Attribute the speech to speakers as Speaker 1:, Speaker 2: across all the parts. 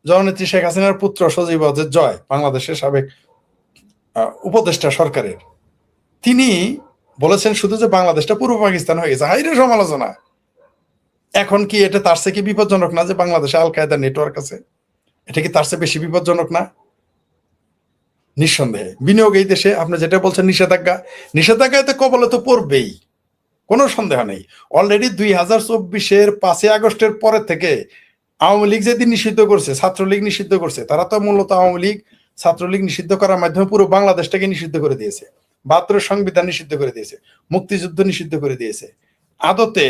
Speaker 1: জননেত্রী শেখ হাসিনার পুত্র সজীব ওয়াজেদ জয়, বাংলাদেশের সাবেক উপদেষ্টা সরকারের, তিনি বলেছেন শুধু যে বাংলাদেশটা পূর্ব পাকিস্তান হয়ে গেছে, হাইরে সমালোচনা। এখন কি এটা তার চেয়ে কি বিপজ্জনক না যে বাংলাদেশে আল কায়দার নেটওয়ার্ক আছে? এটা কি তার চেয়ে বেশি বিপজ্জনক না? নিঃসন্দেহে বিনিয়োগ এই দেশে, আপনি যেটা বলছেন নিষেধাজ্ঞায় তো কবলে তো পড়বেই, কোনো সন্দেহ নেই। অলরেডি 2024-এর 5 আগস্টের পরে থেকে আওয়ামী লীগ যেদিন নিষিদ্ধ করছে, ছাত্রলীগ নিষিদ্ধ করছে, তারা তো মূলত আওয়ামী লীগ ছাত্রলীগ নিষিদ্ধ করার মাধ্যমে পুরো বাংলাদেশটাকে নিষিদ্ধ করে দিয়েছে, 72 সংবিধান নিষিদ্ধ করে দিয়েছে, মুক্তিযুদ্ধ নিষিদ্ধ করে দিয়েছে। আদতে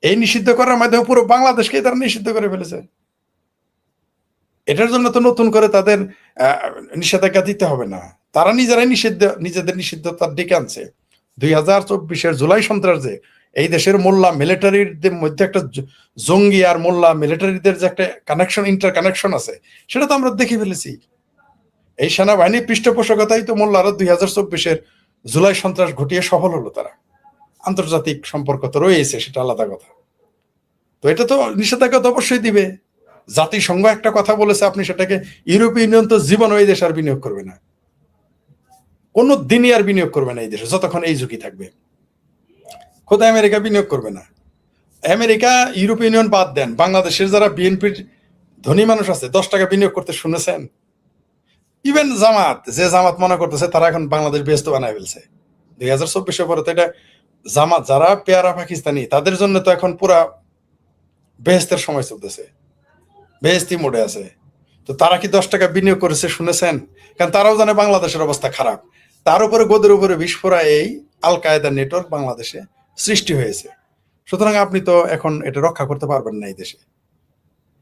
Speaker 1: এই নিষিদ্ধ করার মাধ্যমে পুরো বাংলাদেশকে তারা নিষিদ্ধ করে ফেলেছে। এটার জন্য তো নতুন করে তাদের নিষেধাজ্ঞা দিতে হবে না, তারা নিজেরাই নিজেদের নিষিদ্ধতা ডেকে আনছে। 2024-এর জুলাই সন্ত্রাস যে এই দেশের মোল্লা মিলিটারির মধ্যে একটা জঙ্গি আর মোল্লা মিলিটারিদের যে একটা কানেকশন, ইন্টার কানেকশন আছে, সেটা তো আমরা দেখে ফেলেছি। এই সেনাবাহিনীর পৃষ্ঠপোষকতাই তো মোল্লারা 2024-এর জুলাই সন্ত্রাস ঘটিয়ে সফল হলো। তারা আন্তর্জাতিক সম্পর্ক তো রয়েছে, সেটা আলাদা কথা। তো এটা তো নিষেধাজ্ঞা তো অবশ্যই দিবে। জাতিসংঘ একটা কথা বলেছে, আপনি সেটাকে, ইউরোপীয় ইউনিয়ন তো জীবন এই দেশে আর বিনিয়োগ করবে না, কোনো দিনই আর বিনিয়োগ করবে না এই দেশে যতক্ষণ এই ঝুঁকি থাকবে। খোদ আমেরিকা বিনিয়োগ করবে না। আমেরিকা, ইউরোপীয় ইউনিয়ন বাদ দেন, বাংলাদেশের যারা বিএনপির ধনী মানুষ আছে 10 টাকা বিনিয়োগ করতে শুনেছেন? ইভেন যে জামাত মনে করতেছে তারা এখন বাংলাদেশ বেহেস্ত বানায় ফেলছে 2024-এর পরে। তো এটা জামাত যারা পেয়ারা পাকিস্তানি, তাদের জন্য তো এখন পুরা বেহেস্তের সময় চলতেছে, বেহেস্তি মোডে আছে। তো তারা কি 10 টাকা বিনিয়োগ করেছে শুনেছেন? কারণ তারাও জানে বাংলাদেশের অবস্থা খারাপ। তার উপরে গোদের উপরে বিস্ফোরা এই আল কায়দার নেটওয়ার্ক বাংলাদেশে সৃষ্টি হয়েছে। সুতরাং আপনি তো এখন এটা রক্ষা করতে পারবেন না এই দেশে।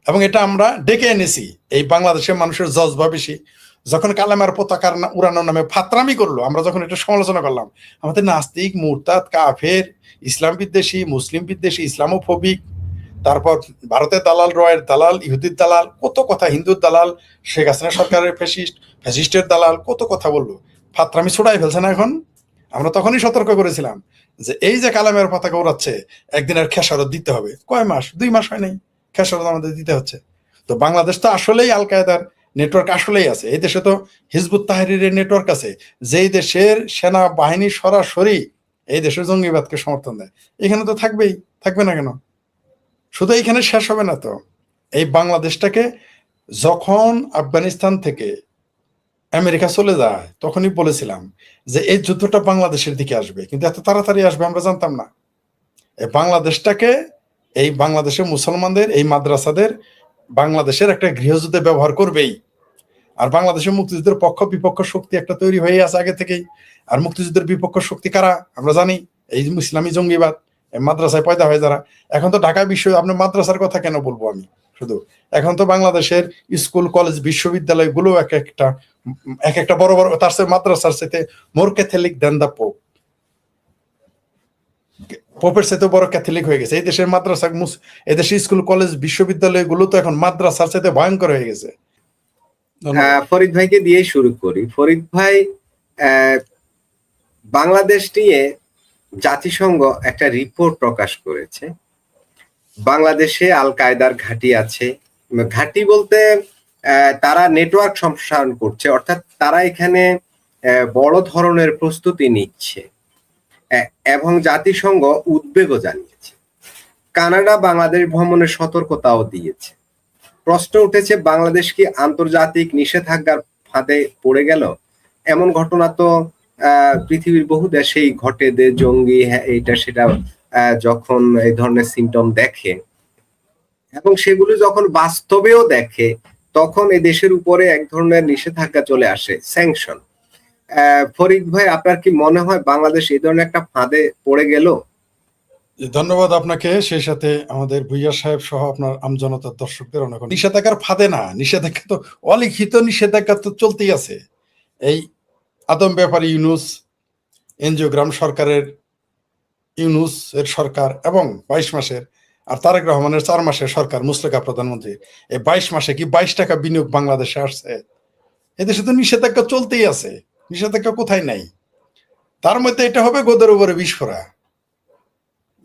Speaker 1: এবং এটা আমরা ডেকে এনেছি, এই বাংলাদেশের মানুষের জজবা বেশি। যখন কালেমার পতাকার উড়ানোর নামে ফাতরামি করলো, আমরা যখন এটা সমালোচনা করলাম, আমাদের নাস্তিক, মুরতাদ, কাফের, ইসলাম বিদ্বেষী, মুসলিম বিদ্বেষী, ইসলামোফোবিক, তারপর ভারতের দালাল, রয়ের দালাল, ইহুদির দালাল, কত কথা, হিন্দুর দালাল, শেখ হাসিনা সরকারের ফ্যাসিস্টের দালাল, কত কথা বললো। ফাতরামি ছড়াই ফেলছে না এখন? আমরা তখনই সতর্ক করেছিলাম যে এই যে কালামের পতাকা উড়াচ্ছে, একদিন আর খেসারত দিতে হবে। কয় মাস, 2 মাস হয় নাই, খেসারত আমাদের দিতে হচ্ছে। তো বাংলাদেশ তো আসলেই আল কায়দার নেটওয়ার্ক আসলেই আছে। এই দেশে তো হিজবুত তাহরিরের নেটওয়ার্ক আছে, যেই দেশের সেনাবাহিনী সরাসরি এই দেশের জঙ্গিবাদকে সমর্থন দেয়। এখানে তো থাকবেই, থাকবে না কেন? শুধু এখানে শেষ হবে না তো, এই বাংলাদেশটাকে যখন আফগানিস্তান থেকে আমেরিকা চলে যায়, তখনই বলেছিলাম যে এই যুদ্ধটা বাংলাদেশের দিকে আসবে, কিন্তু এত তাড়াতাড়ি আসবে আমরা জানতাম না। এই বাংলাদেশটাকে, এই বাংলাদেশের মুসলমানদের, এই মাদ্রাসাদের বাংলাদেশের একটা গৃহযুদ্ধে ব্যবহার করবেই। আর বাংলাদেশের মুক্তিযুদ্ধের পক্ষ বিপক্ষ শক্তি একটা তৈরি হয়ে আছে আগে থেকেই। আর মুক্তিযুদ্ধের বিপক্ষ শক্তি কারা আমরা জানি, এই ইসলামী জঙ্গিবাদ, মাদ্রাসায় পয়দা হয় যারা। এখন তো ঢাকা বিশ্ব, আপনার মাদ্রাসার কথা কেন বলবো আমি শুধু, এখন তো বাংলাদেশের স্কুল কলেজ বিশ্ববিদ্যালয় গুলো এক একটা বড় বড়, তার সাথে মাদ্রাসার সাথে মোর ক্যাথলিক দেন দা পোপ, পোপের সাথে বড় ক্যাথলিক হয়ে গেছে এই দেশের মাদ্রাসা। এদেশের স্কুল কলেজ বিশ্ববিদ্যালয় গুলো তো এখন মাদ্রাসার সাথে ভয়ঙ্কর হয়ে গেছে।
Speaker 2: ফরিদ ভাইকে দিয়ে শুরু করি। ফরিদ ভাই, বাংলাদেশ নিয়ে জাতিসংঘ একটা রিপোর্ট প্রকাশ করেছে। বাংলাদেশে আল কায়দার ঘাঁটি আছে, ঘাঁটি বলতে তারা নেটওয়ার্ক সম্প্রসারণ করছে, অর্থাৎ তারা এখানে বড় ধরনের প্রস্তুতি নিচ্ছে এবং জাতিসংঘ উদ্বেগও জানিয়েছে। কানাডা বাংলাদেশ ভ্রমণের সতর্কতাও দিয়েছে। প্রশ্ন উঠেছে, বাংলাদেশ কি আন্তর্জাতিক নিষেধাজ্ঞার ফাঁদে পড়ে গেল? এমন ঘটনা তো পৃথিবীর বহু দেশেই ঘটে, জঙ্গি এইটা সেটা যখন এই ধরনের সিমটম দেখে এবং সেগুলো যখন বাস্তবেও দেখে, তখন এই দেশের উপরে এক ধরনের নিষেধাজ্ঞা চলে আসে, স্যাংশন। ফরিদ ভাই, আপনার কি মনে হয় বাংলাদেশ এই ধরনের একটা ফাঁদে পড়ে গেল?
Speaker 1: ধন্যবাদ আপনাকে, সেই সাথে আমাদের ভুইয়া সাহেব সহ আপনার আমজনতার দর্শকদের অনেক। নিষেধাজ্ঞার ফাঁদে না, নিষেধাজ্ঞা তো অলিখিত নিষেধাজ্ঞা তো চলতেই আছে। এই আদম ব্যাপারী ইউনুস, এনজিওগ্রাম সরকারের, ইউনুস এর সরকার এবং 22 মাসের, আর তারেক রহমানের 4 মাসের সরকার, মুশতাকা প্রধানমন্ত্রী, এই 22 মাসে কি 22 টাকা বিনিয়োগ বাংলাদেশে আসছে? এদেশে তো নিষেধাজ্ঞা চলতেই আছে, নিষেধাজ্ঞা কোথায় নাই। তার মধ্যে এটা হবে গোদের উপরে বিস্ফোরা,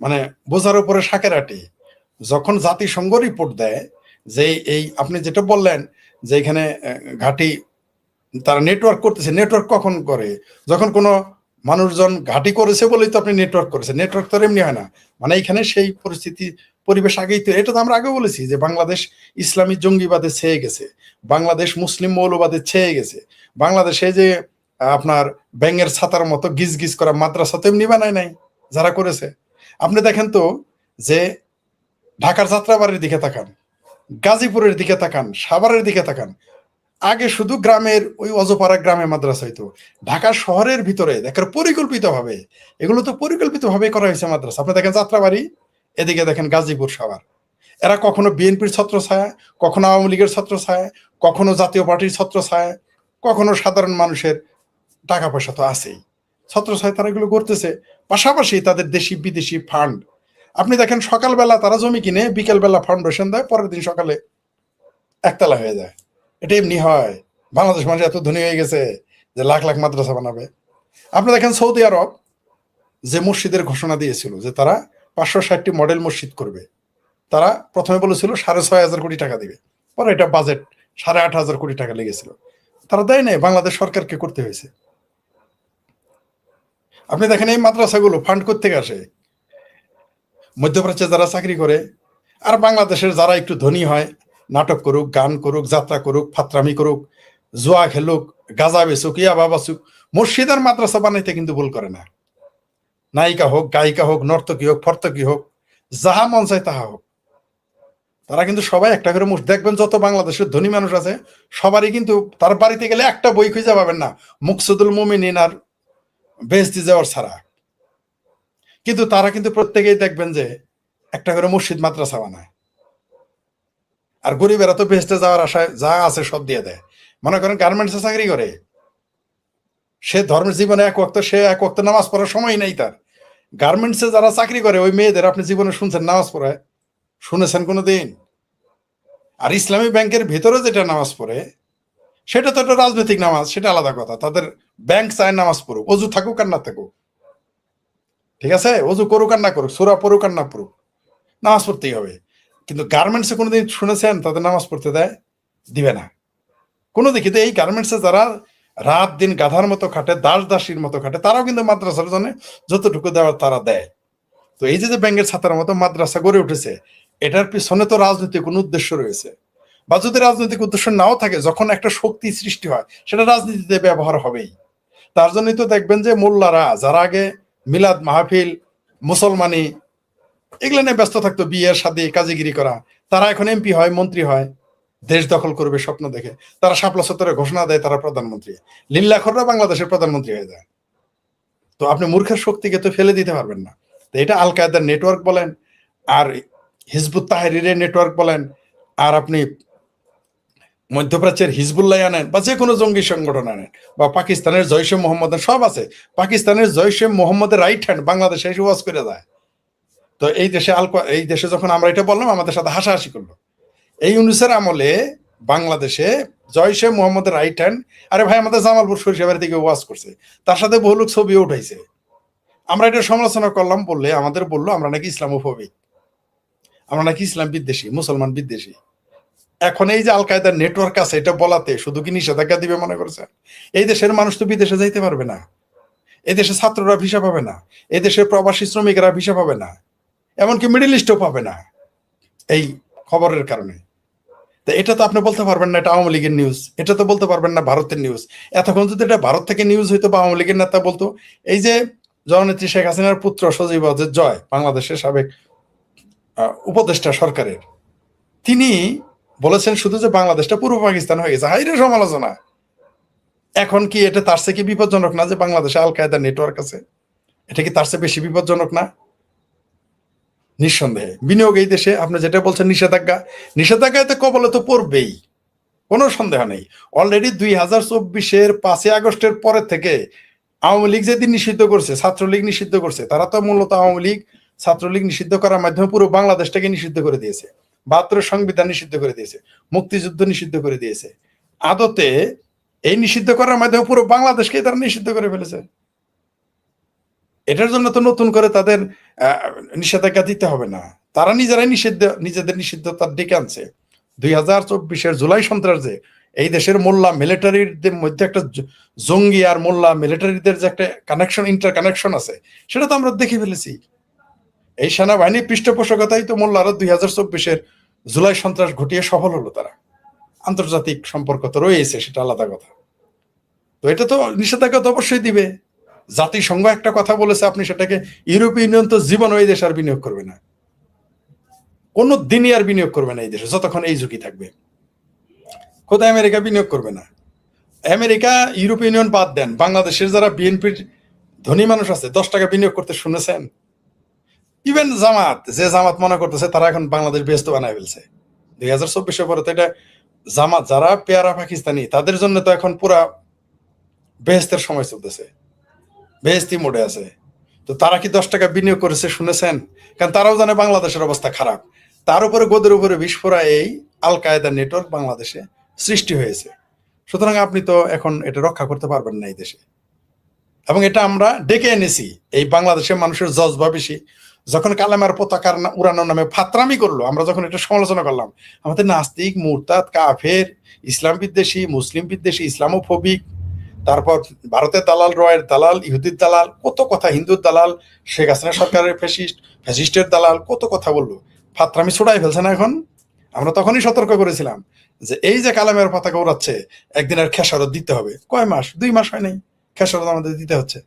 Speaker 1: মানে বোঝার উপরে শাকের আটি। যখন জাতিসংঘ রিপোর্ট দেয় যে এই আপনি যেটা বললেন যে এখানে ঘাঁটি তারা নেটওয়ার্ক করতেছে, নেটওয়ার্ক কখন করে? যখন কোনো মানুষজন ঘাঁটি করেছে বলেই তো আপনি নেটওয়ার্ক করেছে, নেটওয়ার্ক তো এমনি হয় না। মানে এখানে সেই পরিস্থিতি পরিবেশ আগেই তো, এটা তো আমরা আগে বলেছি যে বাংলাদেশ ইসলামী জঙ্গিবাদে ছেয়ে গেছে, বাংলাদেশ মুসলিম মৌলবাদে ছেয়ে গেছে, বাংলাদেশে যে আপনার ব্যাঙের ছাতার মতো গিজ গিজ করা মাদ্রাসা তো এমনি বানায় নাই যারা করেছে। আপনি দেখেন তো যে ঢাকার যাত্রাবাড়ির দিকে তাকান, গাজীপুরের দিকে তাকান, সাভারের দিকে তাকান, আগে শুধু গ্রামের ওই অজপাড়া গ্রামে মাদ্রাসা হইতো, ঢাকা শহরের ভিতরে দেখেন পরিকল্পিত ভাবে, এগুলো তো পরিকল্পিত ভাবে করা হয়েছে মাদ্রাসা। আপনি দেখেন যাত্রাবাড়ি, এদিকে দেখেন গাজীপুর, সাভার, এরা কখনো বিএনপির ছত্র ছায়া, কখনো আওয়ামী লীগের ছত্র ছায়া, কখনো জাতীয় পার্টির ছত্র ছায়া, কখনো সাধারণ মানুষের টাকা পয়সা তো আছেই, ছত্র ছায়া তারা এগুলো করতেছে। পাশাপাশি তাদের দেশি বিদেশি ফান্ড, আপনি দেখেন সকালবেলা তারা জমি কিনে বিকেলবেলা ফাউন্ডেশন দেয়, পরের দিন সকালে একতলা হয়ে যায়। এটা এমনি হয়? বাংলাদেশ মানুষ এত ধনী হয়ে গেছে যে লাখ লাখ মাদ্রাসা বানাবে? আপনি দেখেন সৌদি আরব যে মসজিদের ঘোষণা দিয়েছিল যে তারা 560টি মডেল মসজিদ করবে, তারা প্রথমে বলেছিল 6,500 কোটি টাকা দিবে, পরে এটা বাজেট 8,500 কোটি টাকা লেগেছিল, তারা দেয় নাই, বাংলাদেশ সরকারকে করতে হয়েছে। আপনি দেখেন এই মাদ্রাসাগুলো ফান্ড করতে আসে মধ্যপ্রাচ্যে যারা চাকরি করে, আর বাংলাদেশের যারা একটু ধনী হয়, নাটক করুক, গান করুক, যাত্রা করুক, ফাত্রামি করুক, জুয়া খেলুক, গাঁজা বেচুক, ইয়াবা বাচুক, মসজিদ আর মাদ্রাসা বানাইতে কিন্তু ভুল করে না। নায়িকা হোক, গায়িকা হোক, নর্তকী হোক, ফর্তকী হোক, যাহা মন চায় তাহা হোক, তারা কিন্তু সবাই একটা করে দেখবেন যত বাংলাদেশের ধনী মানুষ আছে সবারই কিন্তু তার বাড়িতে গেলে একটা বই খুঁজে পাবেন না মুকসুদুল মুমিনিন আর বেহেশতি যাওয়ার ছাড়া। কিন্তু তারা কিন্তু প্রত্যেকেই দেখবেন যে একটা করে মসজিদ মাদ্রাসা বানায়, আর গরিবেরা তো বেহেশতে যাওয়ার আশায় যা আছে সব দিয়ে দেয়। মনে করেন গার্মেন্টসে চাকরি করে, সে ধর্মের জীবনে সে এক ওয়াক্ত নামাজ পড়ার সময় নেই তার। গার্মেন্টসে যারা চাকরি করে ওই মেয়েদের আপনি জীবনে শুনছেন নামাজ পড়ায়? শুনেছেন কোনোদিন? আর ইসলামী ব্যাংকের ভিতরে যেটা নামাজ পড়ে সেটা তো একটা রাজনৈতিক নামাজ, সেটা আলাদা কথা। তাদের ব্যাংক চায় নামাজ পড়ুক, অজু থাকুক আর না থাকুক, ঠিক আছে, অজু করুক আর না করুক, সূরা পড়ুক আর না পড়ুক, নামাজ পড়তেই হবে। কিন্তু গার্মেন্টসে কোনোদিন শুনেছেন তাদের নামাজ পড়তে দেয়? দিবে না কোনো দিকে। এই গার্মেন্টসে যারা রাত দিন গাধার মতো খাটে, দাস দাসীর মতো খাটে, তারাও কিন্তু মাদ্রাসার জন্য যতটুকু দেওয়ার তারা দেয়। তো এই যে ব্যাংকের ছাত্রের মতো মাদ্রাসা গড়ে উঠেছে, এটার পিছনে তো রাজনৈতিক কোনো উদ্দেশ্য রয়েছে। বা যদি রাজনৈতিক উদ্দেশ্য নাও থাকে, যখন একটা শক্তি সৃষ্টি হয় সেটা রাজনীতিতে ব্যবহার হবেই। তার জন্যই তো দেখবেন যে মোল্লারা যারা আগে মিলাদ মাহফিল, মুসলমানি এগুলো নিয়ে ব্যস্ত থাকতো, বিয়ে শাদী কাজীগিরি করা, তারা এখন এমপি হয়, মন্ত্রী হয়, দেশ দখল করবে স্বপ্ন দেখে। তারা শাপলা চত্বরে ঘোষণা দেয় তারা প্রধানমন্ত্রী, লিল্লাখররা বাংলাদেশের প্রধানমন্ত্রী হয়ে যায়। তো আপনি মূর্খের শক্তিকে তো ফেলে দিতে পারবেন না। তো এটা আল কায়দার নেটওয়ার্ক বলেন, আর হিজবুত তাহরিরের নেটওয়ার্ক বলেন, আর আপনি মধ্যপ্রাচ্যের হিজবুল্লাহ আনেন, বা যে কোনো জঙ্গি সংগঠন আনেন, বা পাকিস্তানের জৈশে মোহাম্মদের, সব আছে। পাকিস্তানের জৈশে মোহাম্মদের রাইট হ্যান্ড বাংলাদেশে এসে ওয়াজ করে যায়। তো এই দেশে যখন আমরা এটা বললাম, আমাদের সাথে হাসাহাসি করলো। এই ইউনূসের আমলে বাংলাদেশে জৈশে মোহাম্মদের রাইট হ্যান্ড, আরে ভাই আমাদের জামালপুর সরিষাবাড়ি থেকে ওয়াজ করছে, তার সাথে বহু লোক ছবিও উঠাইছে। আমরা এটা সমালোচনা করলাম বললে আমাদের বললো আমরা নাকি ইসলামোফোবিক, আমরা নাকি ইসলাম বিদ্বেষী, মুসলমান বিদ্বেষী। এখন এই যে আল কায়দার নেটওয়ার্ক আছে এটা বলাতে শুধু কি নিষেধাজ্ঞা দিবে মনে করছেন? এই দেশের মানুষ তো বিদেশে যাইতে পারবে না, এই দেশের ছাত্ররা ভিসা পাবে না, এই দেশের প্রবাসী শ্রমিকেরা ভিসা পাবে না, এমনকি মিডল ইস্টও পাবে না এই খবরের কারণে। তো এটা তো আপনি বলতে পারবেন না এটা আওয়ামী লীগের নিউজ, এটা তো বলতে পারবেন না ভারতের নিউজ। এতক্ষণ যদি এটা ভারত থেকে নিউজ হইতো বা আওয়ামী লীগের নেতা বলতো, এই যে জননেত্রী শেখ হাসিনার পুত্র সজীব ওয়াজেদ জয়, বাংলাদেশের সাবেক উপদেষ্টা সরকারের, তিনি বলেছেন শুধু যে বাংলাদেশটা পূর্ব পাকিস্তান হয়ে গেছে, হাইরে সমালোচনা। এখন কি এটা তার চেয়ে কি বিপজ্জনক না যে বাংলাদেশে আল কায়দার নেটওয়ার্ক আছে? এটা কি তার চেয়ে বেশি বিপজ্জনক না? নিঃসন্দেহে। বিনিয়োগ এই দেশে আপনি যেটা বলছেন নিষেধাজ্ঞা, নিষেধাজ্ঞায় তো কবলে তো পড়বেই, কোনো সন্দেহ নেই। অলরেডি 2024-এর 5ই আগস্টের পরের থেকে আওয়ামী লীগ যেদিন নিষিদ্ধ করছে, ছাত্রলীগ নিষিদ্ধ করছে, তারা তো মূলত আওয়ামী লীগ ছাত্রলীগ নিষিদ্ধ করার মাধ্যমে পুরো বাংলাদেশটাকে নিষিদ্ধ করে দিয়েছে, 72 সংবিধান নিষিদ্ধ করে দিয়েছে, মুক্তিযুদ্ধ নিষিদ্ধ করে দিয়েছে। আদতে এই নিষিদ্ধ করার মাধ্যমে পুরো বাংলাদেশকে তারা নিষিদ্ধ করে ফেলেছে। এটার জন্য তো নতুন করে তাদের নিষেধাজ্ঞা দিতে হবে না, তারা নিজেরাই নিজেদের নিষিদ্ধতা ডেকে আনছে। 2024-এর জুলাই সন্ত্রাস যে এই দেশের মোল্লা মিলিটারির মধ্যে একটা জঙ্গি আর মোল্লা মিলিটারিদের যে একটা কানেকশন, ইন্টার কানেকশন আছে, সেটা তো আমরা দেখে ফেলেছি। এই সেনাবাহিনীর পৃষ্ঠপোষকতাই তো মোল্লারা 2024-এর জুলাই সন্ত্রাস ঘটিয়ে সফল হলো। তারা আন্তর্জাতিক সম্পর্ক তো রয়েছে, সেটা আলাদা কথা। তো এটা তো নিষেধাজ্ঞা তো অবশ্যই দিবে। জাতিসংঘ একটা কথা বলেছে, আপনি সেটাকে, ইউরোপীয় ইউনিয়ন তো জীবন এই দেশে আর বিনিয়োগ করবে না, কোনো দিনই আর বিনিয়োগ করবে না এই দেশে যতক্ষণ এই ঝুঁকি থাকবে। কোথায় আমেরিকা বিনিয়োগ করবে না। আমেরিকা, ইউরোপীয় ইউনিয়ন বাদ দেন, বাংলাদেশের যারা বিএনপির ধনী মানুষ আছে 10 টাকা বিনিয়োগ করতে শুনেছেন? ইভেন জামাত, যে জামাত মনে করতেছে তারা এখন বাংলাদেশ ব্যস্ত বানায় ফেলছে 2024-এর পরে। তো এটা জামাত যারা পেয়ারা পাকিস্তানি, তাদের জন্য তো এখন পুরা বেহেস্তের সময় চলতেছে, বেহেস্তি মোডে আছে। তো তারা কি 10 টাকা বিনিয়োগ করেছে শুনেছেন? কারণ তারাও জানে বাংলাদেশের অবস্থা খারাপ। তার উপরে গোদের উপরে বিস্ফোরা এই আল কায়দা নেটওয়ার্ক বাংলাদেশে সৃষ্টি হয়েছে। সুতরাং আপনি তো এখন এটা রক্ষা করতে পারবেন না এই দেশে। এবং এটা আমরা ডেকে এনেছি, এই বাংলাদেশের মানুষের জজবা বেশি। যখন কালেমার পতাকা উড়ানোর নামে ফাত্রামি করলো, আমরা যখন এটা সমালোচনা করলাম, আমাদের নাস্তিক, মুরতাদ, কাফের, ইসলাম বিদ্বেষী, মুসলিম বিদ্বেষী, ইসলামোফোবিক, তারপর ভারতের দালাল, রয়ের দালাল, ইহুদির দালাল, কত কথা, হিন্দুর দালাল, শেখ হাসিনা সরকারের ফ্যাসিস্টের দালাল, কত কথা বললো। ফাত্রামি ছড়াই ফেলছে না এখন? আমরা তখনই সতর্ক করেছিলাম যে এই যে কালামের পতাকা উড়াচ্ছে, একদিন আর খেসারত দিতে হবে। কয় মাস? 2 মাস হয় নাই, খেসারত আমাদের দিতে হচ্ছে।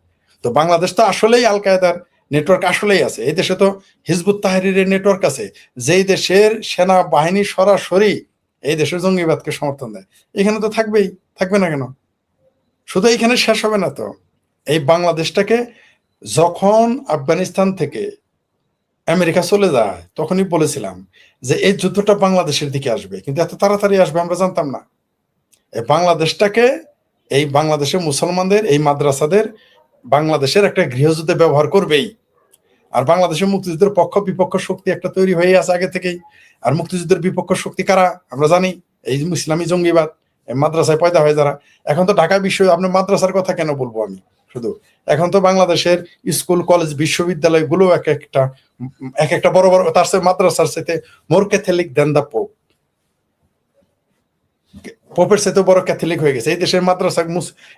Speaker 1: তো বাংলাদেশ তো আসলেই আল কায়দার নেটওয়ার্ক আসলেই আছে। এই দেশে তো হিজবুত তাহরিরের নেটওয়ার্ক আছে, যেই দেশের সেনাবাহিনী সরাসরি এই দেশের জঙ্গিবাদকে সমর্থন দেয়। এখানে তো থাকবেই, থাকবে না কেন? শুধু এইখানে শেষ হবে না তো। এই বাংলাদেশটাকে যখন আফগানিস্তান থেকে আমেরিকা চলে যায়, তখনই বলেছিলাম যে এই যুদ্ধটা বাংলাদেশের দিকে আসবে, কিন্তু এত তাড়াতাড়ি আসবে আমরা জানতাম না। এই বাংলাদেশটাকে, এই বাংলাদেশের মুসলমানদের, এই মাদ্রাসাদের বাংলাদেশের একটা গৃহযুদ্ধে ব্যবহার করবেই। আর বাংলাদেশের মুক্তিযুদ্ধের পক্ষ বিপক্ষ শক্তি একটা তৈরি হয়ে আছে আগে থেকেই। আর মুক্তিযুদ্ধের বিপক্ষ শক্তি কারা আমরা জানি, এই ইসলামী জঙ্গিবাদ, মাদ্রাসায় পয়দা হয় যারা। এখন তো ঢাকা বিশ্ব, আপনার মাদ্রাসার কথা কেন বলবো আমি শুধু, এখন তো বাংলাদেশের স্কুল, কলেজ, বিশ্ববিদ্যালয়গুলো এক একটা বড় বড়, তার সাথে মাদ্রাসার সাথে মোর ক্যাথলিক দেন দা পোপ, পোপের সাথে বড় ক্যাথলিক হয়ে গেছে এই দেশের মাদ্রাসা।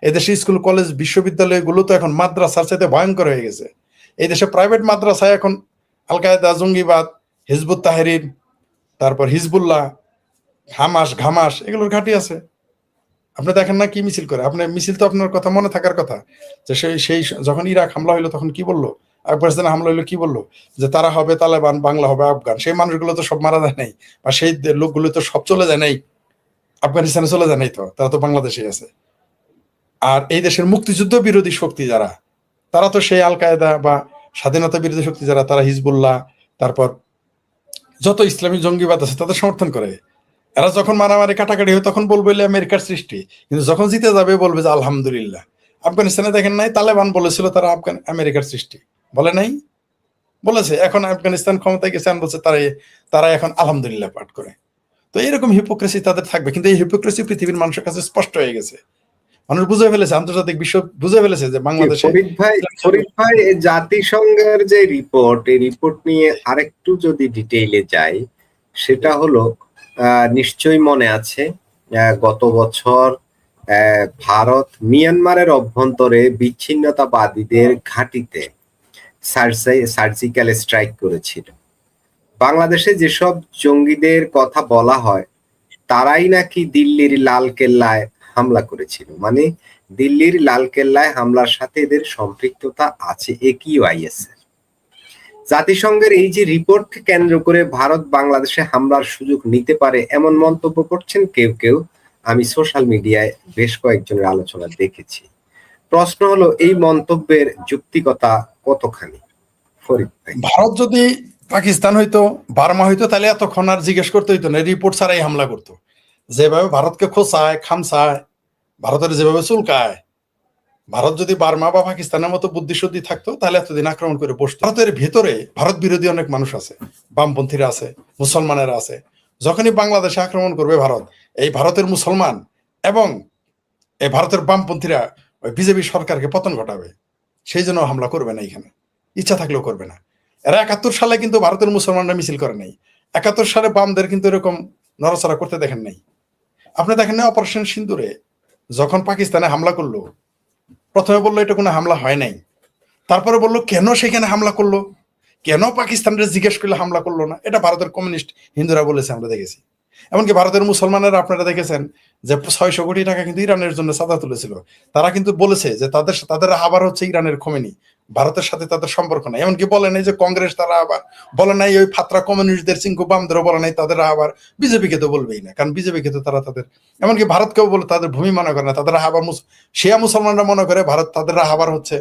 Speaker 1: এই দেশের স্কুল, কলেজ, বিশ্ববিদ্যালয়গুলো তো এখন মাদ্রাসার সাথে ভয়ঙ্কর হয়ে গেছে। এই দেশে প্রাইভেট মাদ্রাসায় এখন আল কায়দা, জঙ্গিবাদ, হিজবুত তাহরির, তারপর হিজবুল্লাহ, হামাস, ঘামাস, এগুলোর ঘাঁটি আছে। আপনি দেখেন না কি মিছিল করে? আপনি মিছিল তো আপনার কথা মনে থাকার কথা যে সেই যখন ইরাক হামলা হইলো তখন কি বললো, আফগানিস্তানে হামলা হইলো কি বললো, যে তারা হবে তালেবান, বাংলা হবে আফগান। সেই মানুষগুলো তো সব মারা যায় নাই, বা সেই লোকগুলো তো সব চলে যায় নাই, আফগানিস্তানে চলে যায় নাই, তো তারা তো বাংলাদেশে আছে। আর এই দেশের মুক্তিযুদ্ধ বিরোধী শক্তি যারা, তারা তো সেই আল কায়দা বা স্বাধীনতা বিরোধী শক্তি যারা, তারা হিজবুল্লাহ, তারপর যত ইসলামী জঙ্গিবাদ আছে তাদের সমর্থন করে। এরা যখন মারামারি কাটাকাটি হয় তখন বলবে আমেরিকার সৃষ্টি, কিন্তু যখন জিতে যাবে বলবে যে আলহামদুলিল্লাহ। আফগানিস্তানে দেখেন নাই, তালেবান বলেছিল তারা আমেরিকার সৃষ্টি, বলে নাই? বলেছে। এখন আফগানিস্তান ক্ষমতায় গেছে, বলছে তারা এখন আলহামদুলিল্লাহ পাঠ করে। তো এরকম হিপোক্রেসি তাদের থাকবে, কিন্তু এই হিপোক্রেসি পৃথিবীর মানুষের কাছে স্পষ্ট হয়ে গেছে। মানুষ বুঝে ফেলেছে, আন্তর্জাতিক বিশ্ব বুঝে ফেলেছে যে বাংলাদেশে।
Speaker 2: ফরিদ ভাই, জাতিসংঘের যে রিপোর্ট, এই রিপোর্ট নিয়ে আরেকটু যদি ডিটেইলে যাই, সেটা হলো নিশ্চয়ই মনে আছে গত বছর ভারত মিয়ানমারের অভ্যন্তরে বিচ্ছিন্নতাবাদীদের ঘাঁটিতে সার্জিক্যাল স্ট্রাইক করেছিল। বাংলাদেশে যেসব জঙ্গিদের কথা বলা হয়, তারাই নাকি দিল্লির লালকেল্লায় হামলা করেছিল। মানে দিল্লির লালকেল্লায় হামলার সাথে এদের সম্পৃক্ততা আছে AQIS এর। জাতিসংঘের এই যে রিপোর্টকে কেন্দ্র করে ভারত বাংলাদেশে হামলার সুযোগ নিতে পারে এমন মন্তব্য করছেন কেউ কেউ। আমি সোশ্যাল মিডিয়ায় বেশ কয়েকজনের আলোচনা দেখেছি। প্রশ্ন হলো, এই মন্তব্যের যৌক্তিকতা কতখানি? ফরিদ ভাই,
Speaker 1: ভারত যদি পাকিস্তান হইতো, বার্মা হইতো, তাহলে এতক্ষণ আর জিজ্ঞেস করতে হইতো না, রিপোর্ট ছাড়াই হামলা করতো। যেভাবে ভারতকে খোঁচায়, খামচায়, ভারতের যেভাবে চুলকায়, ভারত যদি বার্মা বা পাকিস্তানের মতো বুদ্ধিশুদ্ধি থাকতো তাহলে এতদিন আক্রমণ করে বসতো। ভারতের ভেতরে ভারত বিরোধী অনেক মানুষ আছে, বামপন্থীরা আছে, মুসলমানেরা আছে। যখনই বাংলাদেশে আক্রমণ করবে ভারত, এই ভারতের মুসলমান এবং এই ভারতের বামপন্থীরা ওই বিজেপি সরকারকে পতন ঘটাবে, সেই জন্য হামলা করবে না। এখানে ইচ্ছা থাকলেও করবে না। এরা 71 সালে কিন্তু ভারতের মুসলমানরা মিছিল করে নাই। 71 সালে বামদের কিন্তু এরকম নড়াচড়া করতে দেখেন নাই। আপনি দেখেন না অপারেশন সিন্দুরে যখন পাকিস্তানে হামলা করলো, প্রথমে বললো এটা কোনো হামলা হয় নাই, তারপরে বললো কেন সেখানে হামলা করলো, কেন পাকিস্তানের জিজ্ঞেস করলে হামলা করলো না, এটা ভারতের কমিউনিস্ট হিন্দুরা বলেছে, আমরা দেখেছি। এমনকি ভারতের মুসলমানেরা আপনারা দেখেছেন যে 600 কোটি টাকা কিন্তু ইরানের জন্য চাঁদা তুলেছিল। তারা কিন্তু বলেছে যে তাদের আবার হচ্ছে ইরানের খোমেনি, ভারতের সাথে তাদের সম্পর্ক নাই। এমনকি বলে নাই যে কংগ্রেস, তারা আবার বলে নাই ওই ফাত্রা কমিউনিস্টদের চিঙ্কু বামদেরও বলে নাই তাদের আবার বিজেপিকে তো বলবেই না, কারণ বিজেপিকে তো তারা তাদের, এমনকি ভারতকেও বলে তাদের ভূমি মনে করে না, তাদের আবার শিয়া মুসলমানরা মনে করে ভারত তাদের আবার হচ্ছে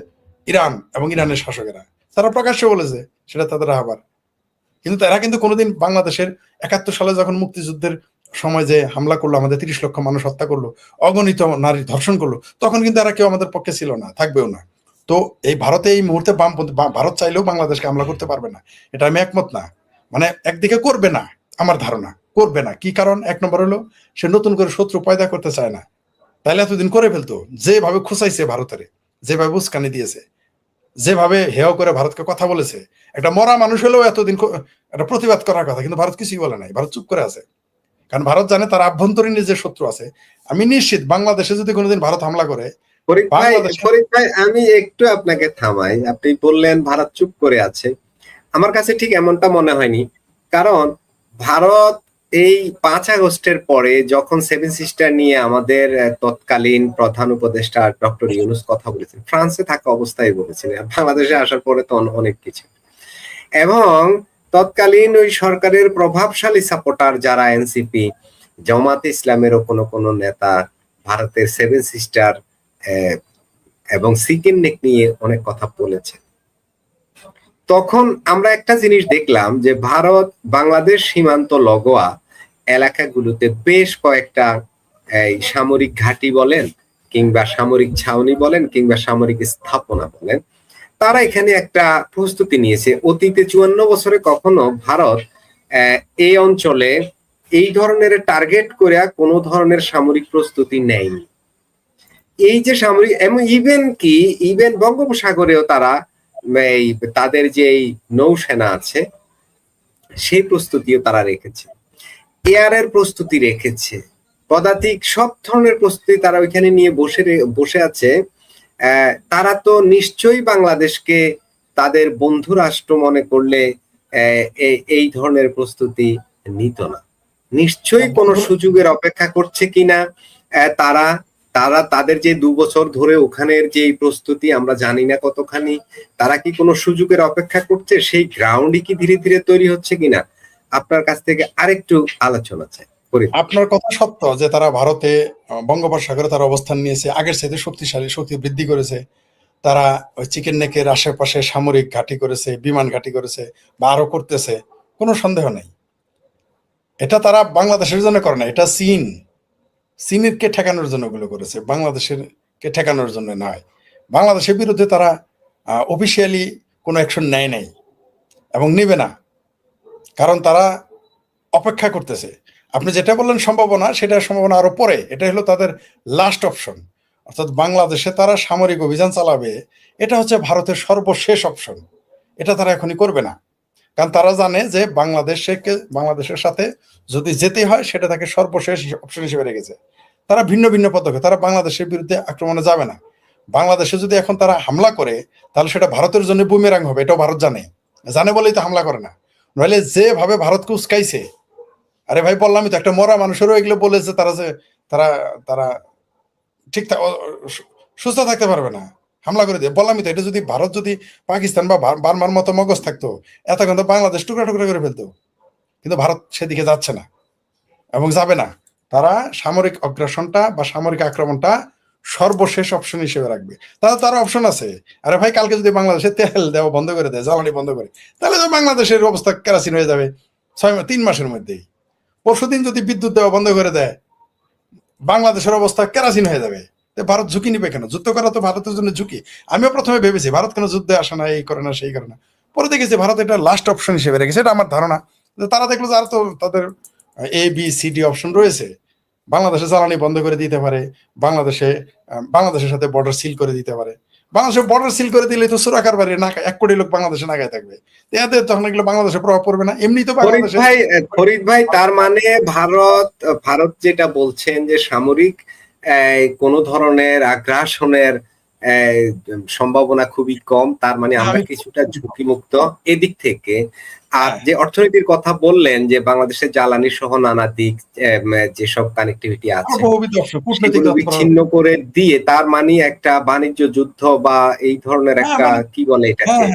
Speaker 1: ইরান এবং ইরানের শাসকেরা, তারা প্রকাশ্যে বলেছে সেটা তাদের আবার। কিন্তু তারা কিন্তু কোনোদিন বাংলাদেশের 71 সালে যখন মুক্তিযুদ্ধের সময় যে হামলা করলো, আমাদের 30 লক্ষ মানুষ হত্যা করলো, অগণিত নারী ধর্ষণ করলো, তখন কিন্তু এরা কেউ আমাদের পক্ষে ছিল না, থাকবেও না। তো এই ভারতে এই মুহূর্তে বামপন্থী, ভারত চাইলেও বাংলাদেশকে হামলা করতে পারবে না, এটা আমি একমত না। মানে একদিকে করবে না, আমার ধারণা করবে না। কি কারণ? এক নম্বর হলো সে নতুন করে শত্রু পয়দা করতে চায় না, তাইলে এতদিন করে ফেলতো। যেভাবে খুঁচাইছে ভারতের, যেভাবে উস্কানি দিয়েছে, যেভাবে হেয় করে ভারতকে কথা বলেছে, একটা মরা মানুষ হলেও এতদিন একটা প্রতিবাদ করার কথা, কিন্তু ভারত কিছুই বলে নাই, ভারত চুপ করে আছে। কারণ ভারত জানে তার আভ্যন্তরীণ যে শত্রু আছে। আমি নিশ্চিত বাংলাদেশে যদি কোনোদিন ভারত হামলা করে,
Speaker 2: ফরিদ ভাই আমি একটু আপনাকে থামাই। আপনি বললেন ভারত চুপ করে আছে, আমার কাছে ঠিক এমনটা মনে হয়নি। কারণ ভারত এই 5 আগস্টের পরে যখন 7 সিস্টার নিয়ে আমাদের তৎকালীন প্রধান উপদেষ্টা ডক্টর ইউনূস কথা বলেছেন, ফ্রান্সে থাকা অবস্থায় বলেছিলেন, বাংলাদেশে আসার পরে তো অনেক কিছু, এবং তৎকালীন ওই সরকারের প্রভাবশালী সাপোর্টার যারা এনসিপি, জামাতে ইসলামেরও কোনো নেতা ভারতের 7 সিস্টার এবং সিকিম নেক নিয়ে অনেক কথা বলেছেন। তখন আমরা একটা জিনিস দেখলাম যে ভারত বাংলাদেশ সীমান্ত লগোয়া এলাকাগুলোতে বেশ কয়েকটা সামরিক ঘাঁটি বলেন কিংবা সামরিক ছাউনি বলেন কিংবা সামরিক স্থাপনা বলেন, তারা এখানে একটা প্রস্তুতি নিয়েছে। অতীতে 54 বছরে কখনো ভারত এই অঞ্চলে এই ধরনের টার্গেট করে কোনো ধরনের সামরিক প্রস্তুতি নেয়নি। এই যে সামরিক, এবং ইভেন বঙ্গোপসাগরেও তারা তাদের যে নৌসেনা আছে সেই প্রস্তুতিও তারা রেখেছে, এয়ারের প্রস্তুতি রেখেছে, পদাতিক সব ধরনের প্রস্তুতি তারা ওইখানে নিয়ে বসে আছে। তারা তো নিশ্চয়ই বাংলাদেশকে তাদের বন্ধু রাষ্ট্র মনে করলে এই ধরনের প্রস্তুতি নিত না। নিশ্চয়ই কোনো সুযোগের অপেক্ষা করছে কিনা তারা তাদের যে 2 বছর ধরে ওখানের যে প্রস্তুতি আমরা জানি না কতখানি, তারা কি কোনো সুযোগের অপেক্ষা করছে, সেই গ্রাউন্ডই কি ধীরে ধীরে তৈরি হচ্ছে কিনা, আপনার কাছ থেকে আরেকটু আলোচনা চাই।
Speaker 1: আপনার কথা সত্য যে তারা ভারতে বঙ্গোপসাগরে তারা অবস্থান নিয়েছে, আগের চাইতে শক্তিশালী, শক্তি বৃদ্ধি করেছে। তারা ওই চিকেন নেকের আশেপাশে সামরিক ঘাঁটি করেছে, বিমান ঘাঁটি করেছে, বা আরো করতেছে, কোনো সন্দেহ নেই। এটা তারা বাংলাদেশের জন্য করে না, এটা চীনের কে ঠেকানোর জন্য ওগুলো করেছে, বাংলাদেশের কে ঠেকানোর জন্য নয়। বাংলাদেশের বিরুদ্ধে তারা অফিসিয়ালি কোনো অ্যাকশন নেয় নাই এবং নেবে না, কারণ তারা অপেক্ষা করতেছে। আপনি যেটা বললেন সম্ভাবনা, সেটা সম্ভাবনা আরো পরে, এটা হলো তাদের লাস্ট অপশন। অর্থাৎ বাংলাদেশে তারা সামরিক অভিযান চালাবে, এটা হচ্ছে ভারতের সর্বশেষ অপশন। এটা তারা এখনই করবে না, কারণ তারা জানে যে বাংলাদেশের সাথে যদি যেতে হয় সেটা তাকে সর্বশেষ অপশন হিসেবে রেখেছে। তারা ভিন্ন ভিন্ন পদক্ষেপ, তারা বাংলাদেশের বিরুদ্ধে আক্রমণে যাবে না। বাংলাদেশে যদি এখন তারা হামলা করে, তাহলে সেটা ভারতের জন্য বুমেরাং হবে, এটাও ভারত জানে বলেই তো হামলা করে না। নইলে যেভাবে ভারতকে উস্কাইছে, আরে ভাই বললামই তো, একটা মরা মানুষেরও এগুলো বলেছে তারা, যে তারা তারা ঠিক সুস্থ থাকতে পারবে না, হামলা করে দিয়ে। বললামই তো, এটা যদি ভারত, যদি পাকিস্তান বা বার্মার মতো মগজ থাকতো, এতক্ষণ তো বাংলাদেশ টুকরা টুকরা করে ফেলতো। কিন্তু ভারত সেদিকে যাচ্ছে না এবং যাবে না। তারা সামরিক অগ্রাসনটা বা সামরিক আক্রমণটা সর্বশেষ অপশন হিসেবে রাখবে। তার অপশন আছে। আরে ভাই, কালকে যদি বাংলাদেশে তেল দেওয়া বন্ধ করে দেয়, জ্বালানি বন্ধ করে, তাহলে তো বাংলাদেশের অবস্থা কেরাসিন হয়ে যাবে 3 মাসের মধ্যেই। পরশুদিন যদি বিদ্যুৎ দেওয়া বন্ধ করে দেয়, বাংলাদেশের অবস্থা কেরাসিন হয়ে যাবে। ভারত ঝুঁকি নিবে কেন? যুদ্ধ করা তো ভারতের জন্য ঝুঁকি। আমিও প্রথমে ভেবেছি ভারত কেন যুদ্ধে আসে না, এই করে না, সেই করে না। পরে দেখেছি ভারত এটা লাস্ট অপশন হিসেবে রেখেছে। এটা আমার ধারণা। তারা দেখলো যে আর তো তাদের ABCD অপশন রয়েছে। বাংলাদেশে জ্বালানি বন্ধ করে দিতে পারে, বাংলাদেশের সাথে বর্ডার সিল করে দিতে পারে, বাংলাদেশে বর্ডার সিল করে দিলে তো সুরাকার বাড়ি না 1 কোটি লোক বাংলাদেশে নাগায় থাকবে, এতে তখন এগুলো বাংলাদেশে প্রভাব পড়বে না? এমনি তো বাংলাদেশে
Speaker 2: ফরিদ ভাই তার মানে ভারত যেটা বলছেন যে সামরিক কোন ধরনের আগ্রাসনের সম্ভাবনা খুবই কম, তার মানে আমরা কিছুটা ঝুঁকিমুক্ত এদিক থেকে। আর যে অর্থনীতির কথা বললেন যে বাংলাদেশের জ্বালানি সহ নানা দিক যেসব কানেক্টিভিটি আছে সেগুলো বিচ্ছিন্ন করে দিয়ে তার মানে একটা বাণিজ্য যুদ্ধ বা এই ধরনের একটা কি বলে এটাকে,